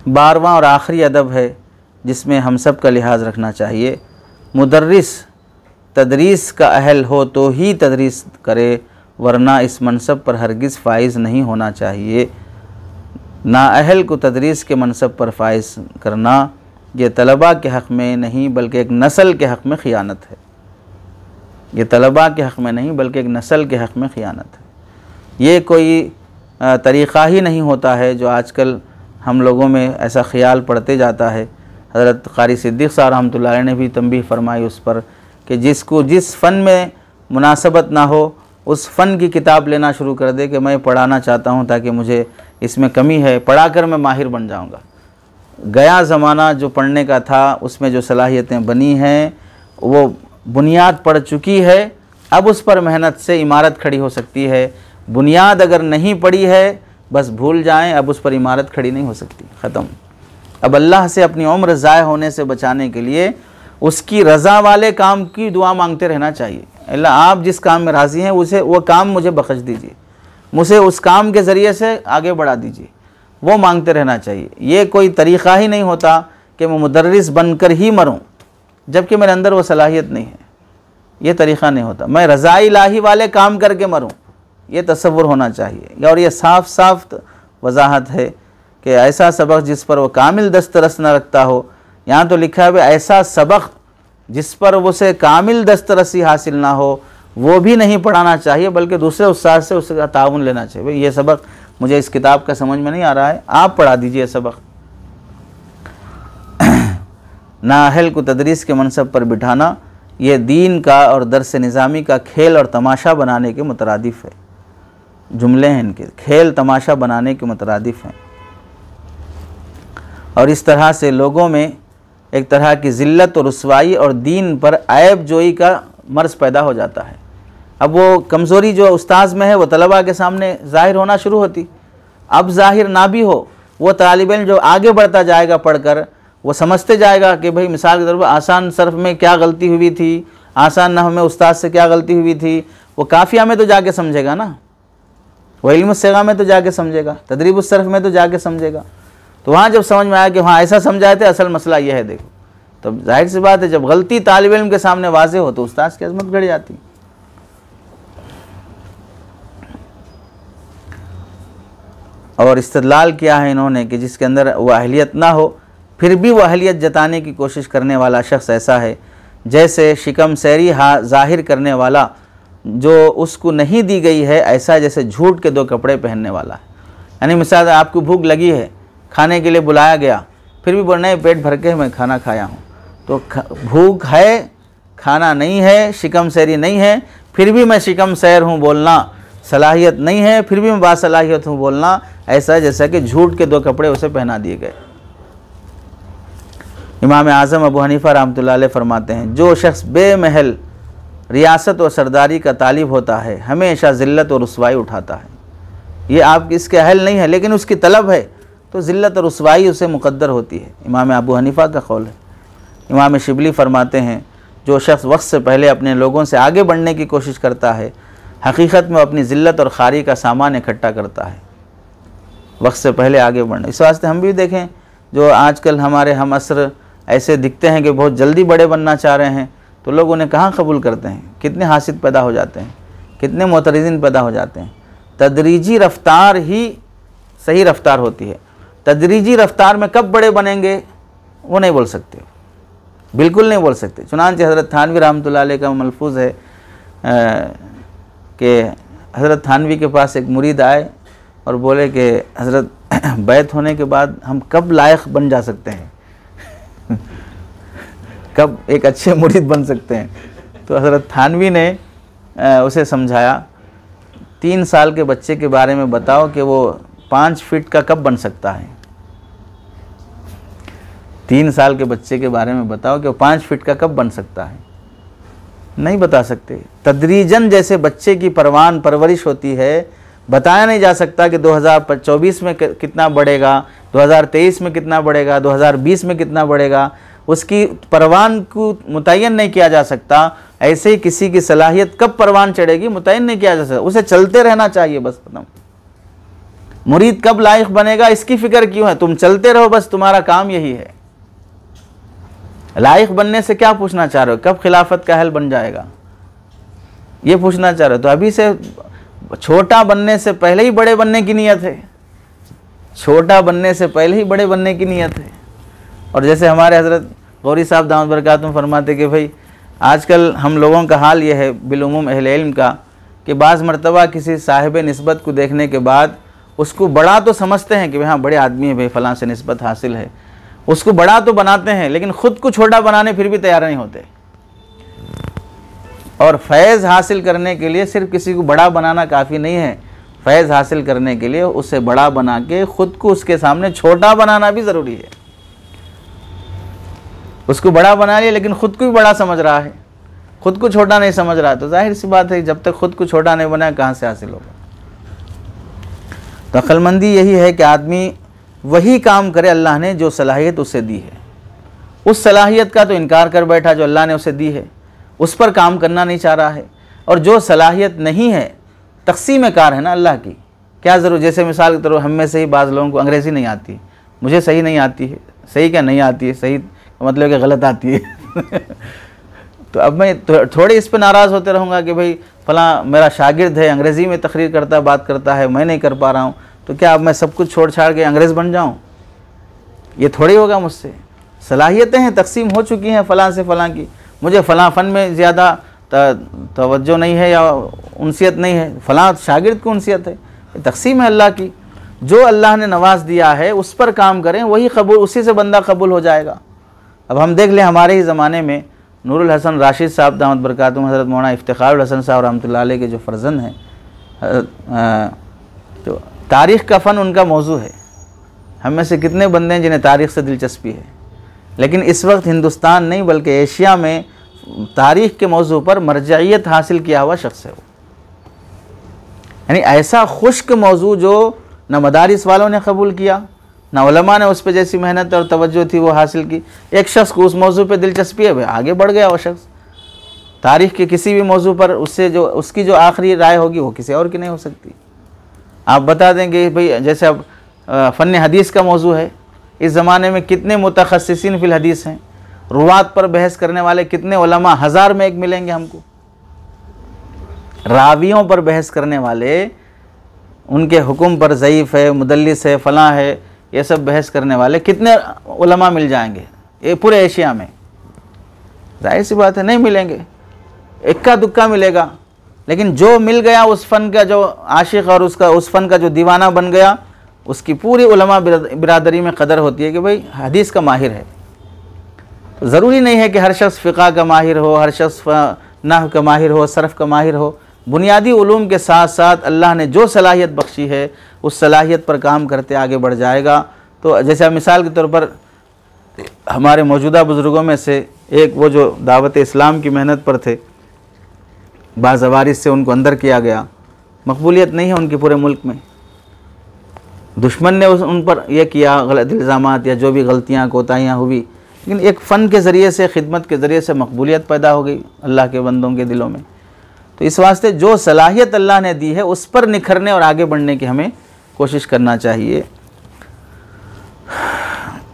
12वां और आखिरी अदब है जिसमें हम सब का लिहाज रखना चाहिए, मुदर्रिस तदरीस का अहल हो तो ही तदरीस करे, वरना इस मनसब पर हरगिज़ फ़ाइज़ नहीं होना चाहिए। नाअहल को तदरीस के मनसब पर फ़ाइज़ करना ये तलबा के हक़ में नहीं बल्कि एक नस्ल के हक़ में ख़ियानत है। ये तलबा के हक़ में नहीं बल्कि एक नस्ल के हक़ में ख़ियानत है। ये कोई तरीक़ा ही नहीं होता है जो आजकल हम लोगों में ऐसा ख़्याल पड़ते जाता है। हज़रत क़ारी सिद्दीक़ साहब रहमतुल्लाह अलैह ने भी तंबीह फरमाई उस पर कि जिसको जिस फ़न में मुनासबत ना हो उस फ़न की किताब लेना शुरू कर दे कि मैं पढ़ाना चाहता हूँ ताकि मुझे इसमें कमी है, पढ़ाकर मैं माहिर बन जाऊँगा। गया ज़माना जो पढ़ने का था उसमें जो सलाहियतें बनी हैं वो बुनियाद पड़ चुकी है, अब उस पर मेहनत से इमारत खड़ी हो सकती है। बुनियाद अगर नहीं पड़ी है बस भूल जाएं, अब उस पर इमारत खड़ी नहीं हो सकती, ख़त्म। अब अल्लाह से अपनी उम्र ज़ाय होने से बचाने के लिए उसकी रज़ा वाले काम की दुआ मांगते रहना चाहिए। अल्लाह आप जिस काम में राज़ी हैं उसे वो काम मुझे बख्श दीजिए, मुझे उस काम के ज़रिए से आगे बढ़ा दीजिए, वो मांगते रहना चाहिए। ये कोई तरीक़ा ही नहीं होता कि मैं मुदर्रिस बनकर ही मरूं जबकि मेरे अंदर वो सलाहियत नहीं है, ये तरीक़ा नहीं होता। मैं रज़ा इलाही वाले काम करके मरूं, ये तसव्वुर होना चाहिए। और ये साफ साफ वजाहत है कि ऐसा सबक जिस पर वो कामिल दस्तरस न रखता हो, यहाँ तो लिखा है ऐसा सबक जिस पर उसे कामिल दस्तरसी हासिल ना हो वो भी नहीं पढ़ाना चाहिए बल्कि दूसरे उस्ताद से उसका ताउन लेना चाहिए। भाई ये सबक मुझे इस किताब का समझ में नहीं आ रहा है, आप पढ़ा दीजिए सबक। नाअहल को तदरीस के मनसब पर बिठाना ये दीन का और दर्स निज़ामी का खेल और तमाशा बनाने के मुतरादिफ है। जुमले हैं इनके, खेल तमाशा बनाने के मुतरादिफ हैं। और इस तरह से लोगों में एक तरह की ज़िल्लत और रुसवाई और दीन पर ऐब जोई का मर्ज़ पैदा हो जाता है। अब वो कमज़ोरी जो उस्ताद में है वो तलबा के सामने ज़ाहिर होना शुरू होती। अब ज़ाहिर ना भी हो, वो तालिब इल्म जो आगे बढ़ता जाएगा पढ़कर वो समझते जाएगा कि भाई मिसाल के तौर पर आसान सर्फ में क्या गलती हुई थी, आसान नहव में उस्ताद से क्या गलती हुई थी, वो काफ़िया में तो जाके समझेगा ना, वो इल्म सिगा में तो जाके समझेगा, तदरीब उस सर्फ में तो जाके समझेगा। तो वहाँ जब समझ में आया कि हाँ ऐसा समझाए थे, असल मसला यह है देखो, तो जाहिर सी बात है जब गलती तालिब इल्म के सामने वाज़े हो तो उस्ताद की अज़मत घट जाती। और इस्तदलाल किया है इन्होंने कि जिसके अंदर वह अहलियत ना हो फिर भी वह अहलियत जताने की कोशिश करने वाला शख्स ऐसा है जैसे शिकम सैरी ज़ाहिर करने वाला जो उसको नहीं दी गई है ऐसा जैसे झूठ के 2 कपड़े पहनने वाला है। यानी मिसाल आपको भूख लगी है, खाने के लिए बुलाया गया, फिर भी बोल नहीं पेट भर के मैं खाना खाया हूँ, तो भूख है, खाना नहीं है, शिकम सैरी नहीं है, फिर भी मैं शिकम सैर हूँ बोलना, सलाहियत नहीं है फिर भी मैं बासलाहियत हूँ बोलना, ऐसा जैसा कि झूठ के 2 कपड़े उसे पहना दिए गए। इमाम आज़म अबू हनीफ़ा रहमतुल्लाह अलैह फरमाते हैं, जो शख्स बेमहल रियासत और सरदारी का तालिब होता है हमेशा ज़िल्लत और रुसवाई उठाता है। ये आप इसके अहल नहीं है लेकिन उसकी तलब है तो ज़िल्लत और रुसवाई उसे मुक़द्दर होती है। इमाम अबू हनीफ़ा का कौल है। इमाम शिबली फरमाते हैं, जो शख्स वक्त से पहले अपने लोगों से आगे बढ़ने की कोशिश करता है हकीकत में अपनी ज़िल्लत और खारी का सामान इकट्ठा करता है। वक्त से पहले आगे बढ़ना, इस वास्ते हम भी देखें जो आजकल हमारे हम असर ऐसे दिखते हैं कि बहुत जल्दी बड़े बनना चाह रहे हैं, तो लोग उन्हें कहाँ कबूल करते हैं, कितने हासिद पैदा हो जाते हैं, कितने मोतरज़िन पैदा हो जाते हैं। तदरीजी रफ्तार ही सही रफ्तार होती है। तदरीजी रफ्तार में कब बड़े बनेंगे वो नहीं बोल सकते, बिल्कुल नहीं बोल सकते। चुनांचे हज़रत थानवी रहमतुल्लाह अलैह का मलफूज़ है कि हज़रत थानवी के पास एक मुरीद आए और बोले कि हज़रत बैत होने के बाद हम कब लायक बन जा सकते हैं कब एक अच्छे मुरीद बन सकते हैं। तो हज़रत थानवी ने उसे समझाया, 3 साल के बच्चे के बारे में बताओ कि वो 5 फीट का कब बन सकता है। 3 साल के बच्चे के बारे में बताओ कि वो 5 फीट का कब बन सकता है, नहीं बता सकते। तदरीजन जैसे बच्चे की परवान परवरिश होती है, बताया नहीं जा सकता कि 2024 में कितना बढ़ेगा, 2023 में कितना बढ़ेगा, 2020 में कितना बढ़ेगा, उसकी परवान को मुतय्यन नहीं किया जा सकता। ऐसे ही किसी की सलाहियत कब परवान चढ़ेगी मुतय्यन नहीं किया जा सकता, उसे चलते रहना चाहिए बस। खत्म। मुरीद कब लायक बनेगा इसकी फिक्र क्यों है, तुम चलते रहो बस, तुम्हारा काम यही है। लायक बनने से क्या पूछना चाह रहे हो, कब खिलाफत का अहल बन जाएगा ये पूछना चाह रहे हो। तो अभी से छोटा बनने से पहले ही बड़े बनने की नीयत है, छोटा बनने से पहले ही बड़े बनने की नीयत है। और जैसे हमारे हज़रत गौरी साहब दामद बरकातुहू फरमाते कि भाई आजकल हम लोगों का हाल ये है बिलुमुम अहले इल्म का कि बाज़ मरतबा किसी साहिब निस्बत को देखने के बाद उसको बड़ा तो समझते हैं कि भाई हाँ बड़े आदमी है, भाई फ़लाँ से निस्बत हासिल है, उसको बड़ा तो बनाते हैं लेकिन ख़ुद को छोटा बनाने फिर भी तैयार नहीं होते। और फैज़ हासिल करने के लिए सिर्फ किसी को बड़ा बनाना काफ़ी नहीं है, फैज़ हासिल करने के लिए उसे बड़ा बना के ख़ुद को उसके सामने छोटा बनाना भी ज़रूरी है। उसको बड़ा बना लिया लेकिन ख़ुद को भी बड़ा समझ रहा है, ख़ुद को छोटा नहीं समझ रहा है, तो जाहिर सी बात है जब तक ख़ुद को छोटा नहीं बनाया कहाँ से हासिल होगा। तो अक्लमंदी यही है कि आदमी वही काम करे अल्लाह ने जो सलाहियत उसे दी है। उस सलाहियत का तो इनकार कर बैठा जो अल्लाह ने उसे दी है, उस पर काम करना नहीं चाह रहा है। और जो सलाहियत नहीं है तक़सीम कार है ना अल्लाह की, क्या ज़रूर। जैसे मिसाल के तौर पर हम में से ही बाज़ लोगों को अंग्रेज़ी नहीं आती, मुझे सही नहीं आती है, सही क्या नहीं आती है, सही मतलब कि गलत आती है तो अब मैं थोड़े इस पर नाराज़ होते रहूँगा कि भाई फ़लाँ मेरा शागिर्द है, अंग्रेज़ी में तकरीर करता है, बात करता है, मैं नहीं कर पा रहा हूँ, तो क्या अब मैं सब कुछ छोड़ छाड़ के अंग्रेज़ बन जाऊँ, ये थोड़ी होगा मुझसे। सलाहियतें हैं तकसीम हो चुकी हैं फ़लाँ से फ़लाँ की, मुझे फ़लाँ फ़न में ज़्यादा तवज्जो नहीं है या उनसियत नहीं है, फ़लाँ शागिर्द को उनसियत है, ये तकसीम है अल्लाह की। जो अल्लाह ने नवाज दिया है उस पर काम करें, वही कबूल, उसी से बंदा कबूल हो जाएगा। अब हम देख लें हमारे ही ज़माने में नूरुल हसन राशिद साहब दामद बरकातुहू हज़रत मौलाना इफ्तिखारुल हसन साहब रहमतुल्लाह अलैह के जो फ़र्जंद हैं, तो तारीख़ का फ़न उनका मौजू है। हम में से कितने बंदे हैं जिन्हें तारीख़ से दिलचस्पी है, लेकिन इस वक्त हिंदुस्तान नहीं बल्कि एशिया में तारीख़ के मौजू पर मरजइयत हासिल किया हुआ शख्स है वो। यानी ऐसा खुश्क मौजू जो न मदारिस वालों ने कबूल किया, ना उलमा ने उस पर जैसी मेहनत और तवज्जो थी वो हासिल की। एक शख्स को उस मौजू पे दिलचस्पी है, भाई आगे बढ़ गया वो शख्स। तारीख़ के किसी भी मौजू पर उससे जो उसकी जो आखिरी राय होगी वो किसी और की नहीं हो सकती। आप बता देंगे भाई जैसे अब फ़न हदीस का मौजू है, इस ज़माने में कितने मुतखस्सिसीन फ़िल हदीस हैं, रुवात पर बहस करने वाले कितने उलमा, 1000 में एक मिलेंगे हमको। रावियों पर बहस करने वाले, उनके हुक्म पर ज़ईफ़ है, मुदल्लिस है, फ़लाँ है, ये सब बहस करने वाले कितने उलमा मिल जाएंगे ये पूरे एशिया में? जाहिर सी बात है नहीं मिलेंगे, इक्का दुक्का मिलेगा। लेकिन जो मिल गया उस फ़न का जो आशिक और उस फ़न का जो दीवाना बन गया, उसकी पूरी उलमा बिरादरी में कदर होती है कि भाई हदीस का माहिर है। तो ज़रूरी नहीं है कि हर शख्स फ़िक़ा का माहिर हो, हर शख्स नहव का माहिर हो, सरफ़ का माहिर हो। बुनियादी उलूम के साथ साथ अल्लाह ने जो सलाहियत बख्शी है उस सलाहियत पर काम करते आगे बढ़ जाएगा। तो जैसे मिसाल के तौर पर हमारे मौजूदा बुज़ुर्गों में से एक वो जो दावत इस्लाम की मेहनत पर थे, बाज़वारिस से उनको अंदर किया गया, मकबूलियत नहीं है उनकी पूरे मुल्क में। दुश्मन ने उन पर यह किया, गलत इल्ज़ामात या जो भी गलतियाँ कोताहियाँ हुई, लेकिन एक फ़न के ज़रिए से, खिदमत के ज़रिए से मकबूलियत पैदा हो गई अल्लाह के बंदों के दिलों में। तो इस वास्ते जो सलाहियत अल्लाह ने दी है उस पर निखरने और आगे बढ़ने की हमें कोशिश करना चाहिए।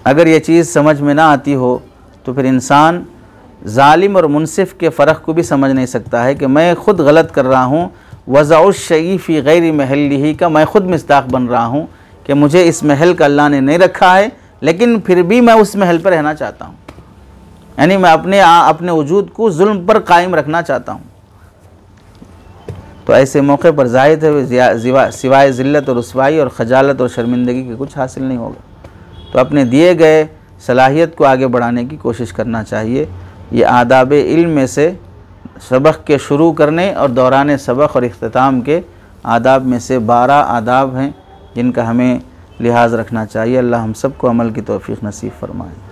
अगर ये चीज़ समझ में ना आती हो तो फिर इंसान जालिम और मुनसिफ के फ़र्क को भी समझ नहीं सकता है कि मैं ख़ुद गलत कर रहा हूँ। वज़उश शईफ़ी गैर महल्लिही का मैं ख़ुद मिस्दाक़ बन रहा हूँ कि मुझे इस महल का अल्लाह ने नहीं रखा है, लेकिन फिर भी मैं उस महल पर रहना चाहता हूँ। यानी मैं अपने वजूद को जुल्म पर कायम रखना चाहता हूँ। तो ऐसे मौके पर ज़ाहिर है सिवाय ज़िल्लत और रुसवाई और खजालत और शर्मिंदगी के कुछ हासिल नहीं होगा। तो अपने दिए गए सलाहियत को आगे बढ़ाने की कोशिश करना चाहिए। ये आदाब इल्म में से सबक के शुरू करने और दौरान सबक और इख्तिताम के आदाब में से 12 आदाब हैं जिनका हमें लिहाज रखना चाहिए। अल्लाह हम सबको अमल की तौफ़ीक़ नसीब फ़रमाए।